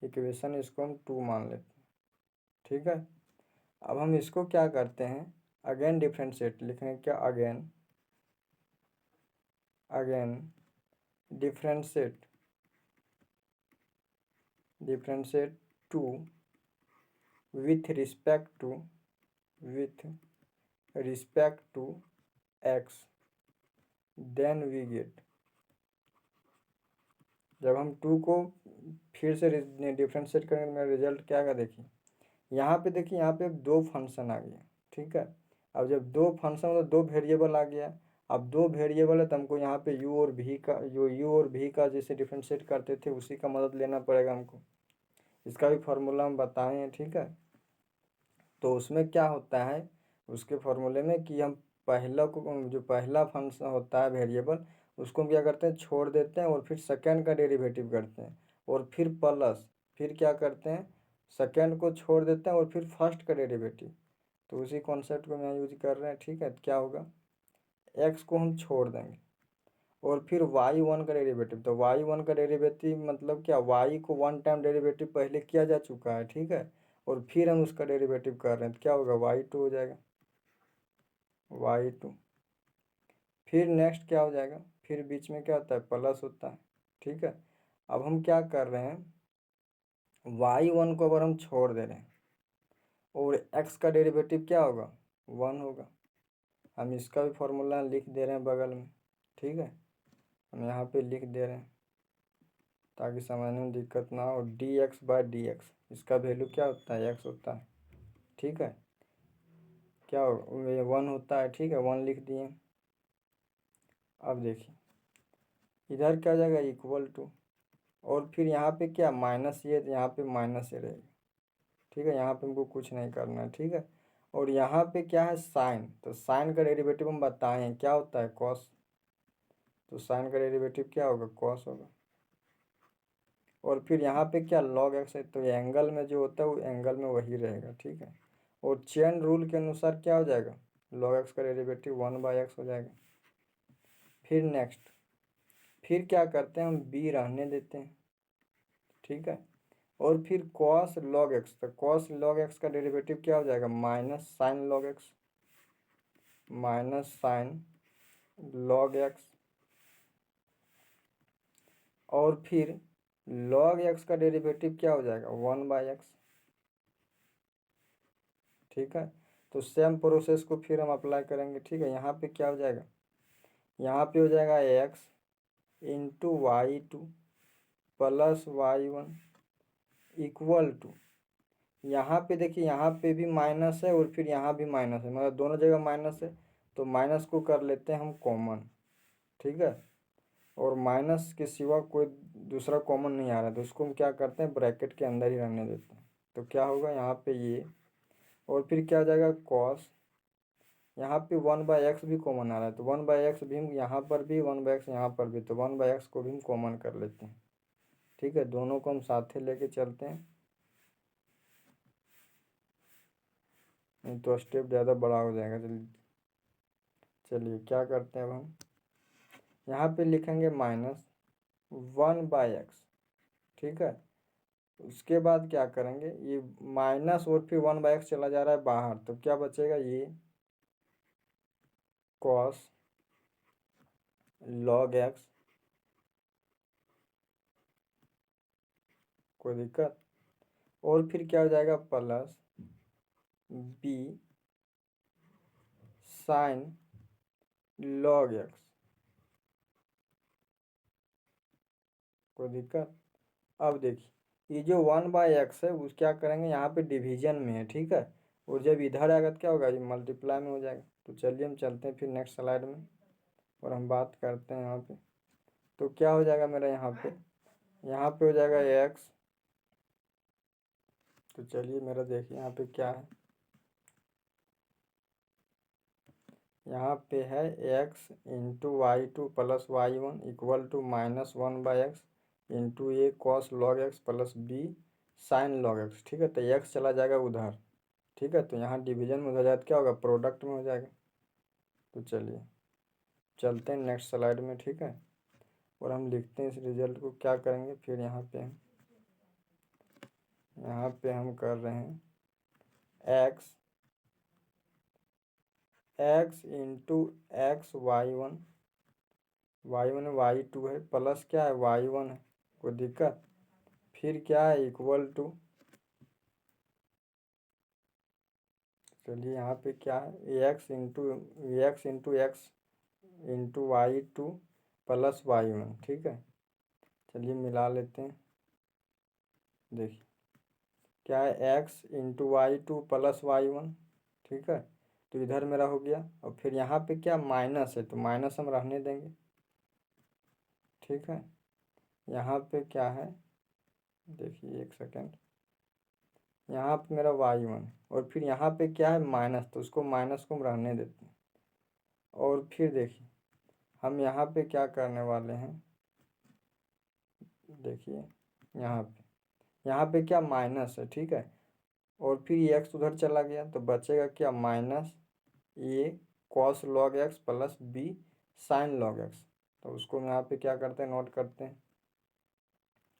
इक्वेशन इसको हम 2 मान लेते हैं, ठीक है। अब हम इसको क्या करते हैं अगेन डिफ्रेंशिएट, लिखेंगे क्या again differentiate 2 with respect to x, then we get, जब हम 2 को फिर से डिफ्रेंशिएट करेंगे तो मेरा रिजल्ट क्या आएगा देखिए। यहाँ पे देखिए, यहाँ पे 2 फंक्शन आ गया, ठीक है। अब जब 2 फंक्शन मतलब 2 वेरिएबल आ गया, अब 2 वेरिएबल है तो हमको यहाँ पे u और v का, जो u और v का जैसे डिफ्रेंशिएट करते थे उसी का मदद लेना पड़ेगा हमको। इसका भी फार्मूला हम बताए हैं, ठीक है। तो उसमें क्या होता है, उसके फार्मूले में कि हम पहला को, जो पहला फंक्शन होता है वेरिएबल, उसको हम क्या करते हैं छोड़ देते हैं और फिर सेकेंड का डेरिवेटिव करते हैं और फिर प्लस, फिर क्या करते हैं सेकेंड को छोड़ देते हैं और फिर फर्स्ट का डेरिवेटिव। तो उसी कॉन्सेप्ट को मैं यूज कर रहे हैं, ठीक है। तो क्या होगा x को हम छोड़ देंगे और फिर y1 का डेरिवेटिव, तो y1 का डेरिवेटिव मतलब क्या, y को 1 टाइम डेरिवेटिव पहले किया जा चुका है, ठीक है। और फिर हम उसका डेरिवेटिव कर रहे हैं तो क्या होगा y2 हो जाएगा, y2। फिर नेक्स्ट क्या हो जाएगा, फिर बीच में क्या होता है प्लस होता है, ठीक है। अब हम क्या कर रहे हैं y1 को अगर हम छोड़ दे रहे हैं और x का डेरिवेटिव क्या होगा 1 होगा। हम इसका भी फॉर्मूला लिख दे रहे हैं बगल में, ठीक है। हम यहाँ पे लिख दे रहे हैं ताकि समझने में दिक्कत ना हो। dx/dx इसका वैल्यू क्या होता है x होता है, ठीक है। क्या हो ये 1 होता है, ठीक है, 1 लिख दिए। अब देखिए इधर क्या हो जाएगा इक्वल टू, और फिर यहाँ पे क्या माइनस ये, तो यहाँ पे माइनस ये रहेगा, ठीक है। यहाँ पे हमको कुछ नहीं करना है, ठीक है। और यहाँ पे क्या है साइन, तो साइन का डेरिवेटिव हम बताए हैं क्या होता है कॉस, तो साइन का डेरिवेटिव क्या होगा कॉस होगा। और फिर यहाँ पे क्या लॉग एक्स है, तो एंगल में जो होता है वो एंगल में वही रहेगा, ठीक है। और चेन रूल के अनुसार क्या हो जाएगा लॉग एक्स का डेरिवेटिव 1/x हो जाएगा। फिर नेक्स्ट, फिर क्या करते हैं हम b रहने देते हैं, ठीक है। और फिर cos log x, तो cos log x का डेरिवेटिव क्या हो जाएगा minus sine log x, minus sine log x। और फिर log x का डेरिवेटिव क्या हो जाएगा 1/x, ठीक है। तो सेम प्रोसेस को फिर हम अप्लाई करेंगे, ठीक है। यहाँ पे क्या हो जाएगा, यहाँ पे हो जाएगा x into y2 plus y1 equal to, यहाँ पे देखिए यहाँ पे भी माइनस है और फिर यहाँ भी माइनस है, मतलब दोनों जगह माइनस है, तो माइनस को कर लेते हैं हम कॉमन, ठीक है। और माइनस के सिवा कोई दूसरा कॉमन नहीं आ रहा है, तो उसको हम क्या करते हैं ब्रैकेट के अंदर ही रहने देते हैं। तो क्या होगा यहाँ पे ये, और फिर क्या हो जाएगा कॉस, यहाँ पे 1/x भी कॉमन आ रहा है, तो 1/x भी हम यहाँ पर भी 1/x यहाँ पर भी, तो 1/x को भी हम कॉमन कर लेते हैं, ठीक है। दोनों को हम साथ ही लेके चलते हैं, नहीं तो स्टेप ज़्यादा बड़ा हो जाएगा। चलिए क्या करते हैं अब हम यहाँ पे लिखेंगे -1/x, ठीक है। उसके बाद क्या करेंगे, ये माइनस और फिर 1/x चला जा रहा है बाहर, तो क्या बचेगा ये कॉस लॉग एक्स, कोई दिक्कत, और फिर क्या हो जाएगा plus B sine log X, कोई दिक्कत। अब देखिए ये जो 1/x है उस क्या करेंगे यहाँ पे डिवीजन में है, ठीक है, और जब इधर आएगा तो क्या होगा, ये मल्टीप्लाई में हो जाएगा। तो चलिए हम चलते हैं फिर नेक्स्ट स्लाइड में और हम बात करते हैं यहाँ पे। तो क्या हो जाएगा मेरा यहाँ पे हो जाएगा x। तो चलिए मेरा देखिए यहाँ पे क्या है, यहाँ पे है x into y2 plus y1 equal to -1/x into A cos log X plus B sine log X, ठीक है। तो x चला जाएगा उधर, ठीक है, तो यहाँ डिवीजन में हो जाए तो क्या होगा, प्रोडक्ट में हो जाएगा। तो चलिए चलते हैं नेक्स्ट स्लाइड में, ठीक है, और हम लिखते हैं इस रिजल्ट को, क्या करेंगे फिर यहाँ पे हम कर रहे हैं x into x y1 y2 है प्लस क्या है y1 है, कोई दिक्कत, फिर क्या है इक्वल टू, चलिए यहाँ पे क्या है x into X into y2 plus y1, ठीक है। चलिए मिला लेते हैं, देखिए क्या है x into y2 plus y1, ठीक है, तो इधर मेरा हो गया। और फिर यहाँ पे क्या माइनस है तो माइनस हम रहने देंगे, ठीक है। यहाँ पे क्या है, देखिए एक सेकेंड, यहाँ पे मेरा y1 और फिर यहाँ पे क्या है माइनस, तो उसको माइनस को हम रहने देते हैं। और फिर देखिए हम यहाँ पे क्या करने वाले हैं, देखिए यहाँ पे क्या माइनस है, ठीक है, और फिर ये एक्स उधर चला गया तो बचेगा क्या minus A cos log X plus B sine log X. तो उसको हम यहाँ पे क्या करते हैं, नोट करते हैं,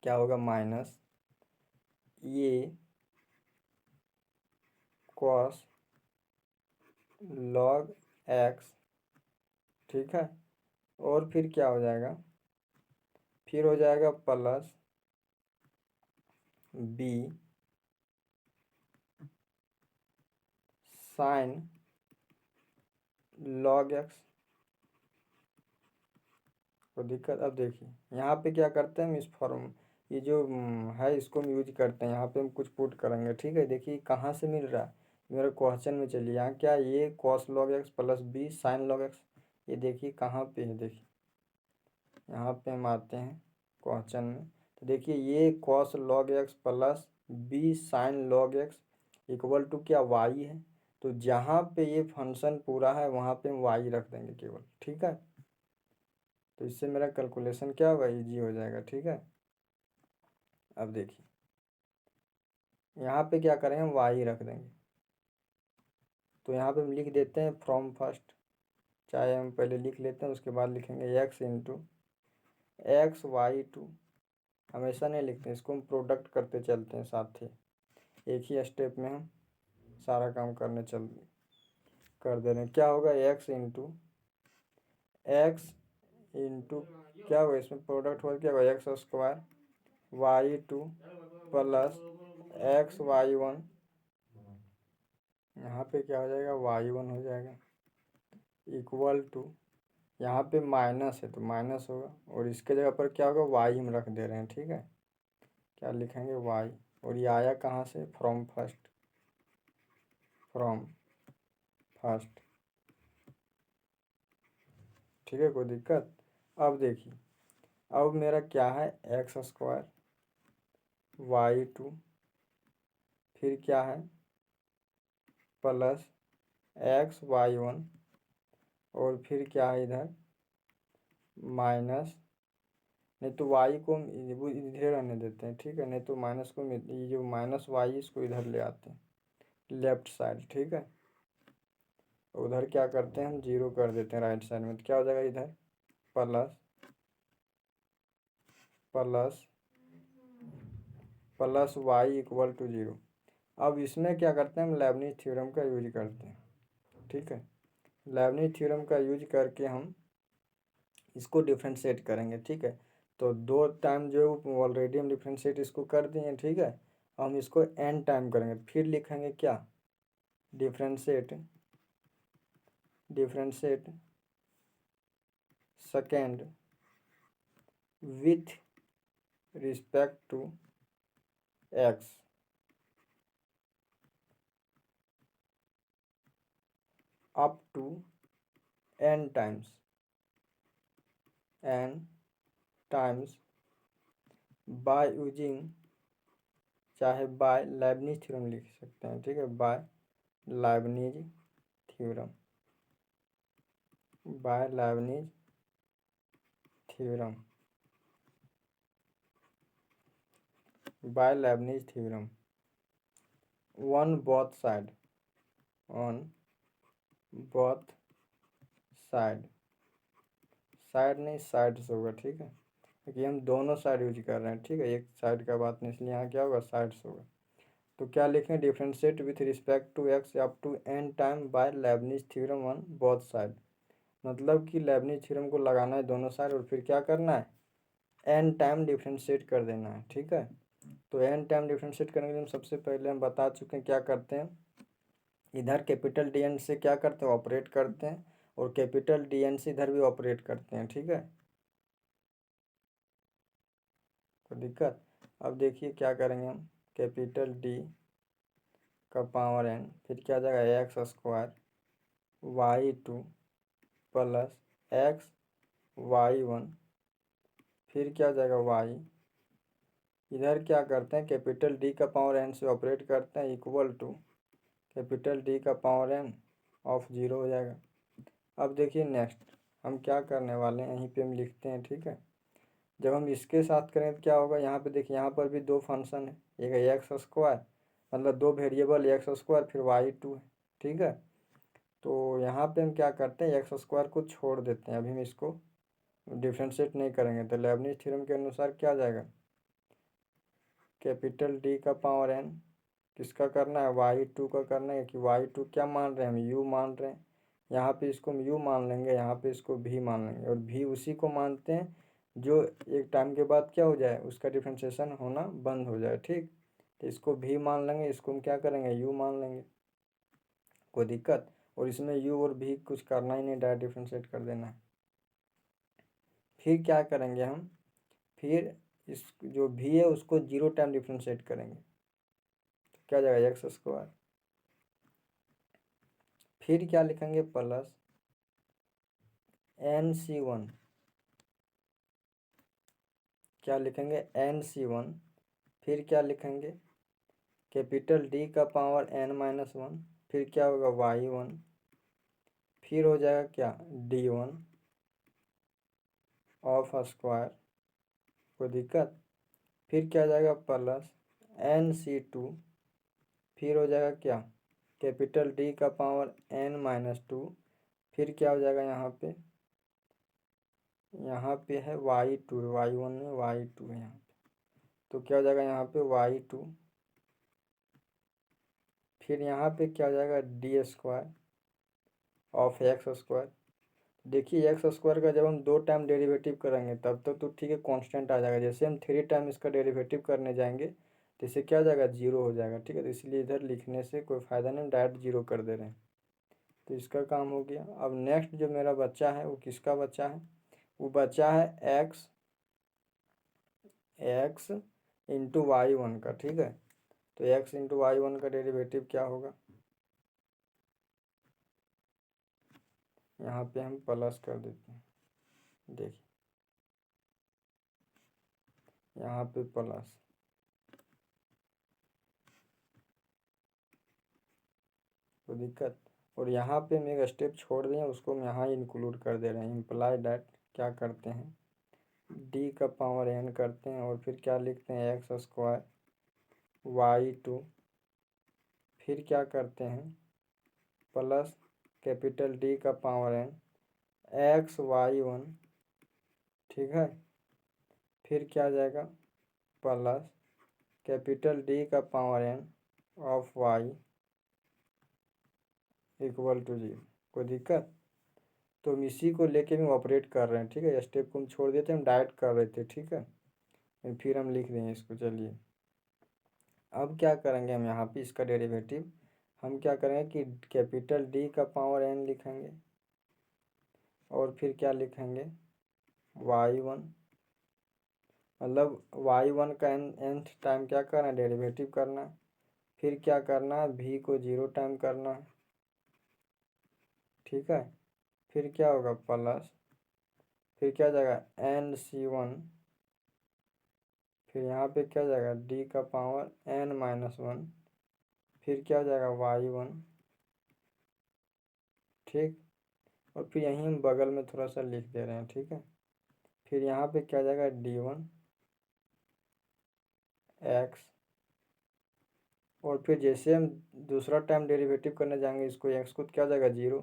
क्या होगा minus A cos log X, ठीक है, और फिर क्या हो जाएगा, फिर हो जाएगा plus B sine log X, कोई दिक्कत। अब देखिए यहाँ पे क्या करते हैं हम, इस फॉर्म ये जो है इसको हम यूज करते हैं, यहाँ पे हम कुछ पुट करेंगे, ठीक है। देखिए कहाँ से मिल रहा है, मेरे क्वेश्चन में चलिए, यहाँ क्या ये cos log X plus B sine log X, ये देखिए कहाँ पे है, देखिए यहाँ पे हम आते हैं क्वेश्चन में, तो देखिए ये cos log X plus B sine log X equal to क्या वाई है, तो जहाँ पे ये फंक्शन पूरा है वहाँ पे हम वाई रख देंगे केवल, ठीक है। तो इससे मेरा कैलकुलेशन क्या होगा, इजी हो जाएगा, ठीक है। अब देखिए यहाँ पे क्या करेंगे, हम वाई रख देंगे, तो यहाँ पे हम लिख देते हैं फ्रॉम फर्स्ट, चाहे हम पहले लिख लेते हैं उसके बाद लिखेंगे एक्स इंटू XY2, हमेशा नहीं लिखते, इसको हम प्रोडक्ट करते चलते हैं साथ ही, एक ही स्टेप में हम सारा काम कर दे रहे हैं। क्या होगा एक्स इंटू क्या होगा, इसमें प्रोडक्ट होगा क्या होगा x square y2 plus XY1, यहाँ पे क्या हो जाएगा y1 हो जाएगा इक्वल टू, यहाँ पे माइनस है तो माइनस होगा, और इसके जगह पर क्या होगा वाई हम रख दे रहे हैं, ठीक है, क्या लिखेंगे वाई, और ये आया कहाँ से, फ्रॉम फर्स्ट, ठीक है, कोई दिक्कत। अब देखिए अब मेरा क्या है एक्स स्क्वायर y2, फिर क्या है प्लस XY1, और फिर क्या है इधर माइनस, नहीं तो वाई को हम इधर रहने देते हैं, ठीक है, नहीं तो माइनस को ये जो माइनस वाई इसको इधर ले आते हैं लेफ्ट साइड, ठीक है, उधर क्या करते हैं हम जीरो कर देते हैं राइट साइड में, तो क्या हो जाएगा इधर plus plus plus Y equal to zero. अब इसमें क्या करते हैं हम लेबनिज थ्योरम का यूज करते हैं, ठीक है, लेबनिज थ्योरम का यूज करके हम इसको डिफ्रेंशिएट करेंगे, ठीक है। तो 2 टाइम जो ऑलरेडी हम डिफ्रेंशिएट इसको कर दिए, ठीक है। हम इसको n टाइम करेंगे, फिर लिखेंगे क्या, differentiate second with respect to x up to n times by using, चाहे बाय लेबनिज थ्योरम लिख सकते हैं, ठीक है, by Leibniz theorem, by Leibniz theorem, by Leibniz theorem on both side, on both side, side नहीं sides होगा, ठीक है, क्योंकि हम दोनों साइड यूज कर रहे हैं, ठीक है, एक साइड का बात नहीं, इसलिए यहाँ क्या होगा, साइड्स होगा। तो क्या लिखें, differentiate with respect to x up to n time by Leibniz theorem on both side, मतलब कि लेबनिज थ्योरम को लगाना है दोनों साइड और फिर क्या करना है, n टाइम डिफ्रेंशिएट कर देना है, ठीक है। तो n टाइम डिफ्रेंशिएट करने के लिए हम सबसे पहले हम बता चुके हैं क्या करते हैं, इधर कैपिटल डी एन से क्या करते हैं, ऑपरेट करते हैं, और कैपिटल डी एन से इधर भी ऑपरेट करते हैं, ठीक है। कोई दिक्कत, अब देखिए क्या करेंगे हम, कैपिटल डी का पावर n, फिर क्या आ जाएगा x square y2 plus x y1, फिर क्या आ जाएगा y, इधर क्या करते हैं, कैपिटल डी का पावर n से ऑपरेट करते हैं, इक्वल टू कैपिटल डी का पावर n ऑफ 0 हो जाएगा। अब देखिए नेक्स्ट हम क्या करने वाले हैं, यहीं पे हम लिखते हैं, ठीक है। जब हम इसके साथ करें तो क्या होगा, यहाँ पे देखिए, यहाँ पर भी 2 फंक्शन है, एक है एक्स स्क्वायर, मतलब 2 वेरिएबल एक्स स्क्वायर फिर y2 है, ठीक है। तो यहाँ पे हम क्या करते हैं, एक्स स्क्वायर को छोड़ देते हैं, अभी हम इसको डिफ्रेंशिएट नहीं करेंगे। तो लेबनिज थ्योरम के अनुसार क्या आ जाएगा, कैपिटल डी का पावर n किसका करना है, y2 का करना है, कि y2 क्या मान रहे हैं, हम u मान रहे हैं, यहाँ पे इसको हम u मान लेंगे, यहाँ पे इसको v मान लेंगे, और v उसी को मानते हैं जो एक टाइम के बाद क्या हो जाए, उसका डिफ्रेंशिएशन होना बंद हो जाए, ठीक। तो इसको v मान लेंगे, इसको हम क्या करेंगे, u मान लेंगे, कोई दिक्कत, और इसमें u और v कुछ करना ही नहीं, डायरेक्ट डिफ्रेंशिएट कर देना है। फिर क्या करेंगे हम, फिर इस जो v है उसको 0 टाइम डिफ्रेंशिएट करेंगे, तो क्या आ जाएगा एक्स स्क्वायर, फिर क्या लिखेंगे, प्लस NC1, क्या लिखेंगे, NC1, फिर क्या लिखेंगे, कैपिटल डी का पावर n-1, फिर क्या होगा y1, फिर हो जाएगा क्या, d1 ऑफ स्क्वायर, कोई दिक्कत, फिर क्या आ जाएगा, प्लस NC2, फिर हो जाएगा क्या, कैपिटल डी का पावर n-2, फिर क्या हो जाएगा, यहाँ पे है y2, y1 में y2 है यहाँ पे, तो क्या हो जाएगा यहाँ पे y2, फिर यहाँ पे क्या हो जाएगा, D square of x square. देखिए एक्स स्क्वायर का जब हम 2 टाइम डेरिवेटिव करेंगे तब तो ठीक है, कांस्टेंट आ जाएगा, जैसे हम 3 टाइम इसका डेरिवेटिव करने जाएंगे तो इससे क्या हो जाएगा, 0 हो जाएगा, ठीक है। तो इसलिए इधर लिखने से कोई फ़ायदा नहीं, डायरेक्ट 0 कर दे रहे हैं, तो इसका काम हो गया। अब नेक्स्ट जो मेरा बच्चा है वो किसका बच्चा है, वो बच्चा है एक्स इंटू y1 का, ठीक है। तो x इंटू y1 का डेरिवेटिव क्या होगा, यहाँ पे हम प्लस कर देते हैं, देखिए यहाँ पे प्लस, तो दिक्कत, और यहाँ पे हम एक स्टेप छोड़ दिए, उसको हम यहाँ इंक्लूड कर दे रहे हैं, इम्प्लाई डैट क्या करते हैं, डी का पावर n करते हैं, और फिर क्या लिखते हैं, एक्स स्क्वायर y2, फिर क्या करते हैं, प्लस कैपिटल डी का पावर n एक्स y1, ठीक है, फिर क्या आ जाएगा, प्लस कैपिटल डी का power n of y equal to 0। कोई दिक्कत? तो हम इसी को लेके भी ऑपरेट कर रहे हैं, ठीक है। स्टेप को हम छोड़ देते हैं, हम डायरेक्ट कर रहे थे, ठीक है। फिर हम लिख देंगे इसको। चलिए अब क्या करेंगे हम यहाँ पे इसका डेरिवेटिव हम क्या करेंगे कि कैपिटल डी का पावर एन लिखेंगे और फिर क्या लिखेंगे y1, मतलब y1 का nth टाइम क्या करना है, डेरिवेटिव करना है। फिर क्या करना है, v को 0 टाइम करना है, ठीक है। फिर क्या होगा प्लस, फिर क्या जाएगा nc1, फिर यहाँ पे क्या जाएगा d का पावर n-1, फिर क्या हो जाएगा y1, ठीक। और फिर यहीं हम बगल में थोड़ा सा लिख दे रहे हैं, ठीक है। फिर यहाँ पे क्या जाएगा d1 x, और फिर जैसे हम दूसरा टाइम डेरिवेटिव करने जाएंगे इसको x को, क्या जाएगा 0,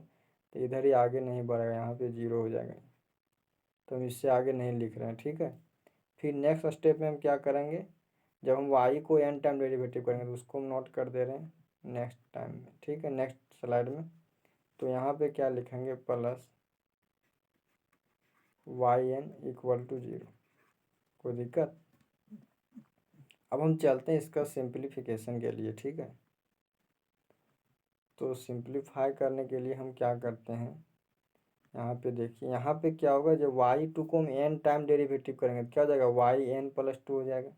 तो इधर ही आगे नहीं बढ़ेगा, यहाँ पे 0 हो जाएगा। तो हम इससे आगे नहीं लिख रहे हैं, ठीक है। फिर नेक्स्ट स्टेप में हम क्या करेंगे, जब हम y को n टाइम डेरिवेटिव करेंगे तो उसको हम नोट कर दे रहे हैं नेक्स्ट टाइम में, ठीक है, नेक्स्ट स्लाइड में। तो यहाँ पे क्या लिखेंगे प्लस yn इक्वल टू 0। कोई दिक्कत? अब हम चलते हैं इसका सिंप्लीफिकेशन के लिए, ठीक है। तो सिंप्लीफाई करने के लिए हम क्या करते हैं, यहाँ पे देखिए, यहाँ पे क्या होगा, जब y2 को हम n टाइम डेरिवेटिव करेंगे तो क्या हो जाएगा yn+2 हो जाएगा।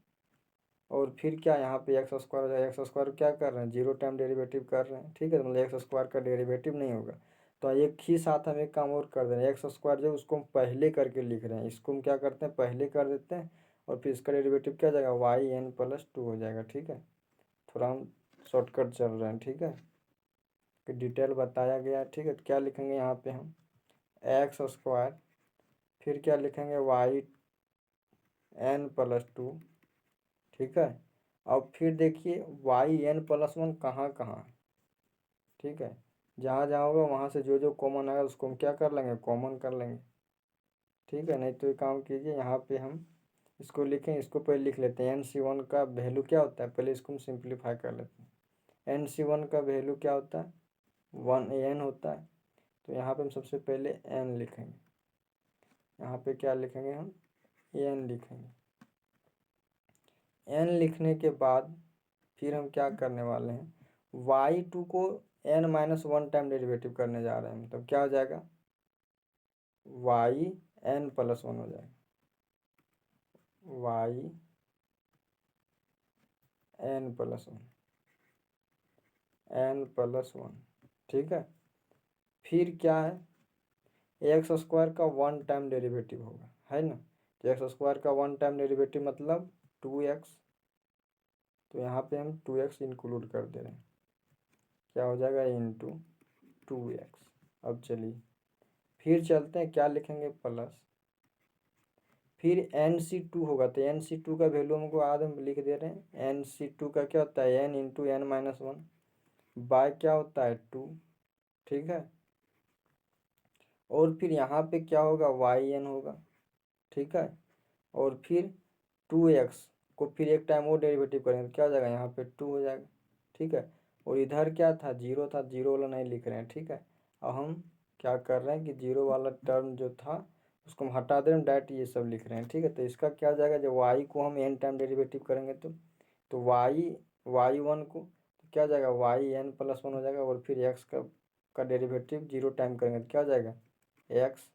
और फिर क्या यहाँ पे एक्स स्क्वायर हो जाएगा, एक्स स्क्वायर क्या कर रहे हैं 0 टाइम डेरिवेटिव कर रहे हैं, ठीक है। तो मतलब एक्स स्क्वायर का डेरिवेटिव नहीं होगा। तो एक ही साथ हम एक काम और कर दे रहे हैं, एक्स स्क्वायर जो उसको हम पहले करके लिख रहे हैं, इसको हम क्या करते हैं पहले कर देते हैं, और फिर इसका डेरिवेटिव क्या हो जाएगा yn+2 हो जाएगा, ठीक है। थोड़ा हम शॉर्टकट चल रहे हैं, ठीक है, कि डिटेल बताया गया है, ठीक है। तो क्या लिखेंगे यहाँ पे हम एक्स स्क्वायर, फिर क्या लिखेंगे yn+2, ठीक है। अब फिर देखिए yn+1 कहाँ कहाँ है, ठीक है। जहाँ जहाँ होगा वहाँ से जो जो कॉमन आएगा उसको हम क्या कर लेंगे, कॉमन कर लेंगे, ठीक है। नहीं तो एक काम कीजिए, यहाँ पे हम इसको लिखें, इसको पहले लिख लेते हैं nc1 का वैल्यू क्या होता है, पहले इसको हम सिंप्लीफाई कर लेते हैं। nc1 का वैल्यू क्या होता है 1n होता है। तो यहाँ पे हम सबसे पहले n लिखेंगे, यहाँ पे क्या लिखेंगे हम n लिखेंगे। n लिखने के बाद फिर हम क्या करने वाले हैं, y2 को n-1 टाइम डेरिवेटिव करने जा रहे हैं, मतलब क्या हो जाएगा yn+1 हो जाएगा, yn+1, ठीक है। फिर क्या है, एक्स स्क्वायर का 1 टाइम डेरिवेटिव होगा, है ना। तो एक्स स्क्वायर का 1 टाइम डेरिवेटिव मतलब 2x, तो यहाँ पे हम 2x इंक्लूड कर दे रहे हैं, क्या हो जाएगा इंटू 2x। अब चलिए फिर चलते हैं, क्या लिखेंगे प्लस, फिर nc2 होगा, तो nc2 का वैल्यू हमको आज हम लिख दे रहे हैं, nc2 का क्या होता है n इंटू n-1 बाय क्या होता है 2, ठीक है। और फिर यहाँ पे क्या होगा yn होगा, ठीक है। और फिर 2x को फिर एक टाइम वो डेरिवेटिव करेंगे तो क्या हो जाएगा, यहाँ पे 2 हो जाएगा, ठीक है। और इधर क्या था 0 था, 0 वाला नहीं लिख रहे हैं, ठीक है। अब हम क्या कर रहे हैं कि 0 वाला टर्म जो था उसको हम हटा दे रहे हैं, डायरेक्ट ये सब लिख रहे हैं, ठीक है। तो इसका क्या हो जाएगा, जब y को हम n टाइम डेरिवेटिव करेंगे तो y1 को तो क्या हो जाएगा yn+1 हो जाएगा। और फिर x का डेरिवेटिव 0 टाइम करेंगे तो क्या हो जाएगा x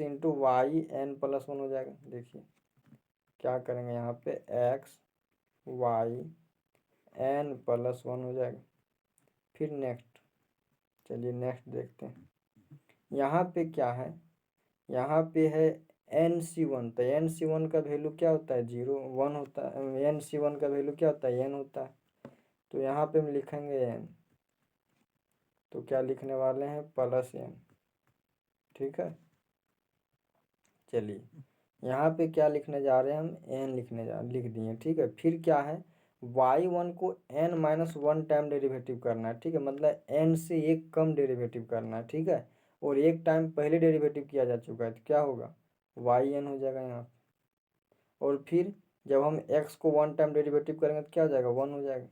इंटू yn+1 हो जाएगा। देखिए क्या करेंगे यहाँ पे x yn+1 हो जाएगा। फिर नेक्स्ट, चलिए नेक्स्ट देखते हैं, यहाँ पे क्या है, यहाँ पे है nc1, तो nc1 का वैल्यू क्या होता है 0 1 होता है, nc1 का वैल्यू क्या होता है n होता है। तो यहाँ पे हम लिखेंगे n, तो क्या लिखने वाले हैं प्लस n, ठीक है। चलिए यहाँ पे क्या लिखने जा रहे हैं हम n लिख दिए, ठीक है। फिर क्या है y1 को n-1 टाइम डेरिवेटिव करना है, ठीक है, मतलब n से एक कम डेरिवेटिव करना है, ठीक है। और एक टाइम पहले डेरिवेटिव किया जा चुका है तो क्या होगा yn हो जाएगा यहाँ पे। और फिर जब हम x को 1 टाइम डेरिवेटिव करेंगे तो क्या हो जाएगा 1 हो जाएगा।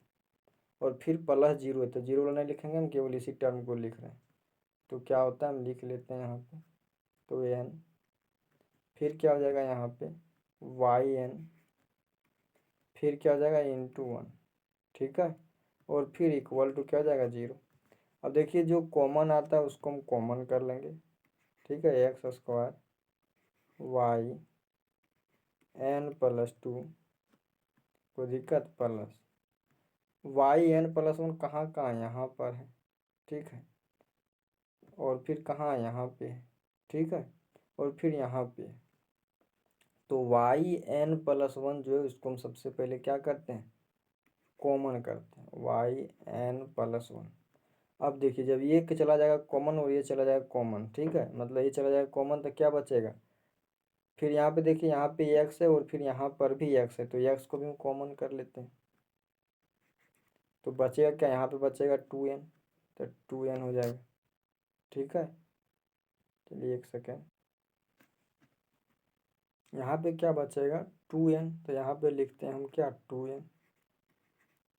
और फिर प्लस जीरो है, तो जीरो वाला नहीं लिखेंगे हम, केवल इसी टर्म को लिख रहे हैं। तो क्या होता है हम लिख लेते हैं यहाँ पे, तो एन, फिर क्या हो जाएगा यहाँ पे वाई एन, फिर क्या हो जाएगा इंटू वन, ठीक है, और फिर इक्वल टू क्या हो जाएगा जीरो। अब देखिए जो कॉमन आता है उसको हम कॉमन कर लेंगे, ठीक है, X square Y N plus two, कोई दिक्कत, plus Y N plus one कहाँ कहाँ यहाँ पर है, ठीक है, और फिर कहाँ यहाँ पे है, ठीक है, और फिर यहाँ पे है। तो वाई एन प्लस वन जो है उसको हम सबसे पहले क्या करते हैं, कॉमन करते हैं, वाई एन प्लस वन। अब देखिए जब ये चला जाएगा कॉमन और ये चला जाएगा कॉमन, ठीक है, मतलब ये चला जाएगा कॉमन तो क्या बचेगा, फिर यहाँ पे देखिए यहाँ पे एक्स है और फिर यहाँ पर भी एक्स है, तो एक्स को भी हम कॉमन कर लेते हैं। तो बचेगा क्या, यहाँ पे बचेगा टू एन, तो टू एन हो जाएगा, ठीक है। चलिए एक सेकेंड, यहाँ पे क्या बचेगा टू एन, तो यहाँ पे लिखते हैं हम क्या टू एन,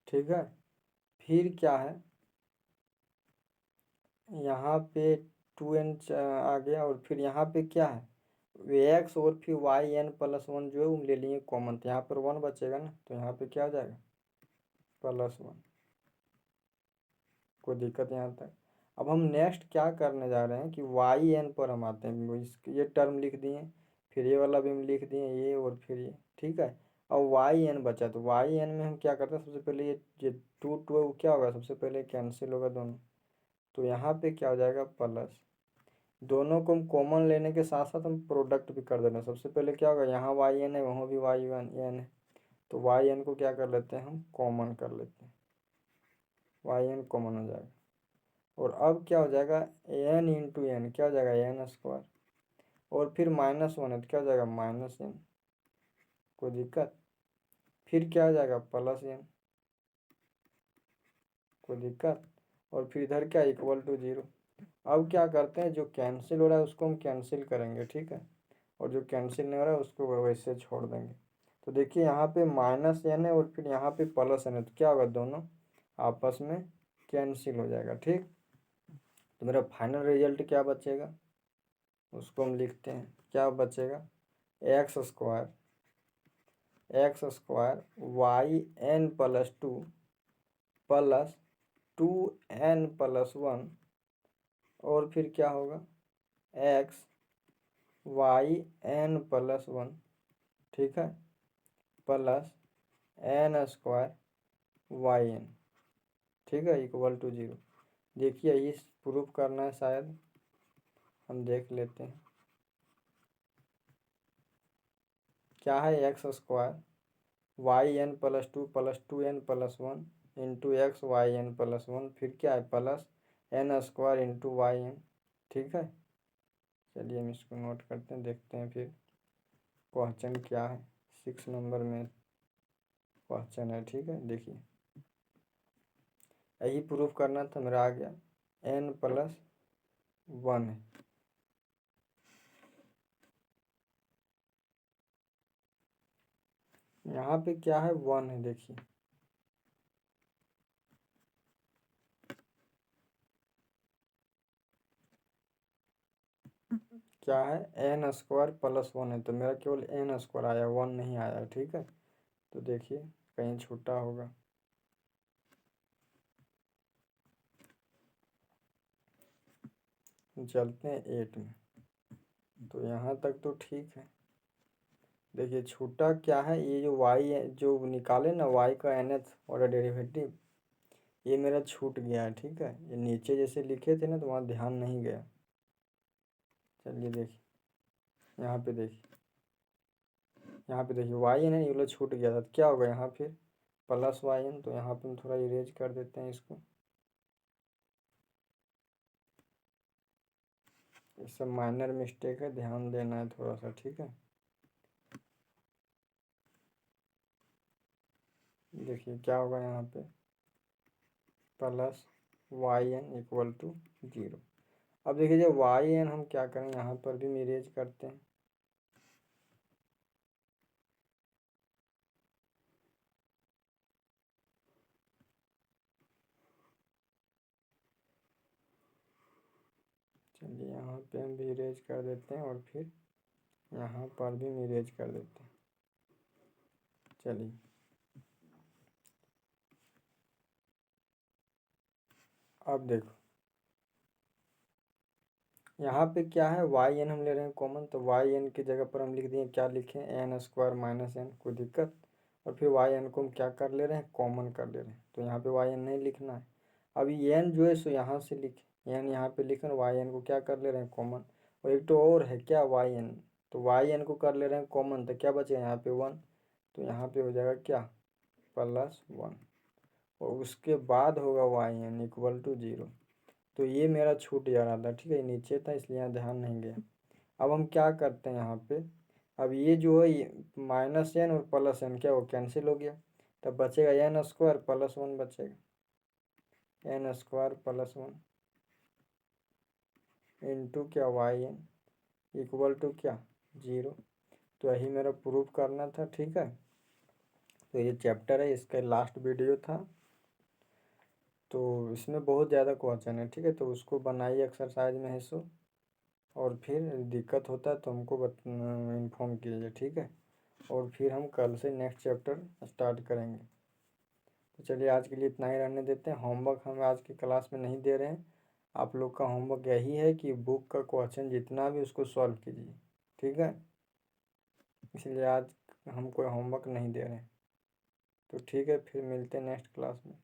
ठीक है। फिर क्या है यहाँ पे टू एन आ गया, और फिर यहाँ पे क्या है एक्स, और फिर वाई एन प्लस वन जो है वो ले लिए कॉमन, तो यहाँ पर वन बचेगा ना, तो यहाँ पे क्या हो जाएगा प्लस वन, कोई दिक्कत यहाँ तक। अब हम नेक्स्ट क्या करने जा रहे हैं कि वाई एन पर हम आते हैं, ये टर्म लिख दिए, फिर ये वाला भी हम लिख दिए ये, और फिर ये, ठीक है। अब वाई एन बचा, तो वाई एन में हम क्या करते हैं, सबसे पहले ये टू टू है वो क्या होगा, सबसे पहले कैंसिल होगा दोनों, तो यहाँ पे क्या हो जाएगा प्लस, दोनों को हम कॉमन लेने के साथ साथ हम प्रोडक्ट भी कर देना। सबसे पहले क्या होगा, यहाँ वाई एन है वहाँ भी वाई एन है, तो वाई एन को क्या कर लेते हैं हम कॉमन कर लेते हैं, वाई एन कॉमन हो जाएगा। और अब क्या हो जाएगा एन इंटू एन, क्या हो जाएगा एन स्क्वायर, और फिर माइनस वन है तो क्या हो जाएगा माइनस एन, कोई दिक्कत, फिर क्या हो जाएगा प्लस एन, कोई दिक्कत, और फिर इधर क्या इक्वल टू जीरो। अब क्या करते हैं जो कैंसिल हो रहा है उसको हम कैंसिल करेंगे, ठीक है, और जो कैंसिल नहीं हो रहा है उसको वैसे छोड़ देंगे। तो देखिए यहाँ पे माइनस एन है और फिर यहाँ पे प्लस एन है, तो क्या होगा दोनों आपस में कैंसिल हो जाएगा, ठीक। तो मेरा फाइनल रिजल्ट क्या बचेगा उसको हम लिखते हैं, क्या बचेगा X square Y N plus two plus two N plus one, और फिर क्या होगा X Y N plus one, ठीक है, plus N square Y N, ठीक है, इक्वल टू जीरो। देखिए ये प्रूफ करना है शायद, हम देख लेते हैं क्या है X square Y N plus two N plus one into X Y N plus one, फिर क्या है plus N square into Y N, ठीक है। चलिए हम इसको नोट करते हैं, देखते हैं फिर क्वेश्चन क्या है, 6 नंबर में क्वेश्चन है, ठीक है। देखिए यही प्रूफ करना था, मेरा आ गया एन प्लस वन है, यहाँ पे क्या है वन है, देखिए क्या है एन स्क्वायर प्लस वन है, तो मेरा केवल एन स्क्वायर आया, वन नहीं आया, ठीक है। तो देखिए कहीं छूटा होगा, चलते हैं 8 में, तो यहाँ तक तो ठीक है। देखिए छूटा क्या है, ये जो वाई है जो निकाले ना वाई का nth ऑर्डर डेरिवेटिव, ये मेरा छूट गया है, ठीक है, ये नीचे जैसे लिखे थे ना तो वहाँ ध्यान नहीं गया। चलिए देखिए यहाँ पे देखिए, यहाँ पे देखिए वाई एन ये वाला छूट गया था, तो क्या होगा यहाँ फिर प्लस वाई एन, तो यहाँ पे हम थोड़ा इरेज कर देते हैं इसको, ये सब माइनर मिस्टेक है, ध्यान देना है थोड़ा सा, ठीक है। देखिए क्या होगा यहाँ पे plus Y N equal to zero. अब देखिए जब वाई एन हम क्या करें यहाँ पर भी इरेज करते हैं, पे हम भी इरेज कर देते हैं और फिर यहाँ पर भी हम इरेज कर देते हैं। चलिए अब देखो यहाँ पे क्या है, वाई एन हम ले रहे हैं कॉमन, तो वाई एन की जगह पर हम लिख दिए, क्या लिखें, एन स्क्वायर माइनस एन, कोई दिक्कत। और फिर वाई एन को हम क्या कर ले रहे हैं, कॉमन कर ले रहे हैं, तो यहाँ पे वाई एन नहीं लिखना है। अभी एन जो है सो यहाँ से लिखें, एन यहाँ पे लिखें, वाई एन को क्या कर ले रहे हैं, कॉमन। और एक तो और है क्या, वाई एन, तो वाई एन को कर ले रहे हैं कॉमन, तो क्या बचेगा यहाँ पे 1, तो यहाँ पे हो जाएगा क्या, +1, और उसके बाद होगा वाई एन इक्वल टू 0। तो ये मेरा छूट जा रहा था, ठीक है, नीचे था इसलिए यहाँ ध्यान नहीं गया। अब हम क्या करते हैं यहाँ पे, अब ये जो है -n और +n क्या वो कैंसिल हो गया, तब बचेगा n स्क्वायर +1 बचेगा, n स्क्वायर +1 इंटू क्या वाई एन इक्वल टू क्या 0। तो यही मेरा प्रूफ करना था, ठीक है। तो ये चैप्टर है, इसका लास्ट वीडियो था, तो इसमें बहुत ज़्यादा क्वेश्चन है, ठीक है, तो उसको बनाइए एक्सरसाइज में है सो, और फिर दिक्कत होता है तो हमको इन्फॉर्म कीजिए, ठीक है। और फिर हम कल से नेक्स्ट चैप्टर स्टार्ट करेंगे। तो चलिए आज के लिए इतना ही रहने देते हैं, होमवर्क हम आज की क्लास में नहीं दे रहे हैं। आप लोग का होमवर्क यही है कि बुक का क्वेश्चन जितना भी उसको सॉल्व कीजिए, ठीक है, इसलिए आज हम कोई होमवर्क नहीं दे रहे हैं। तो ठीक है, फिर मिलते हैं नेक्स्ट क्लास में।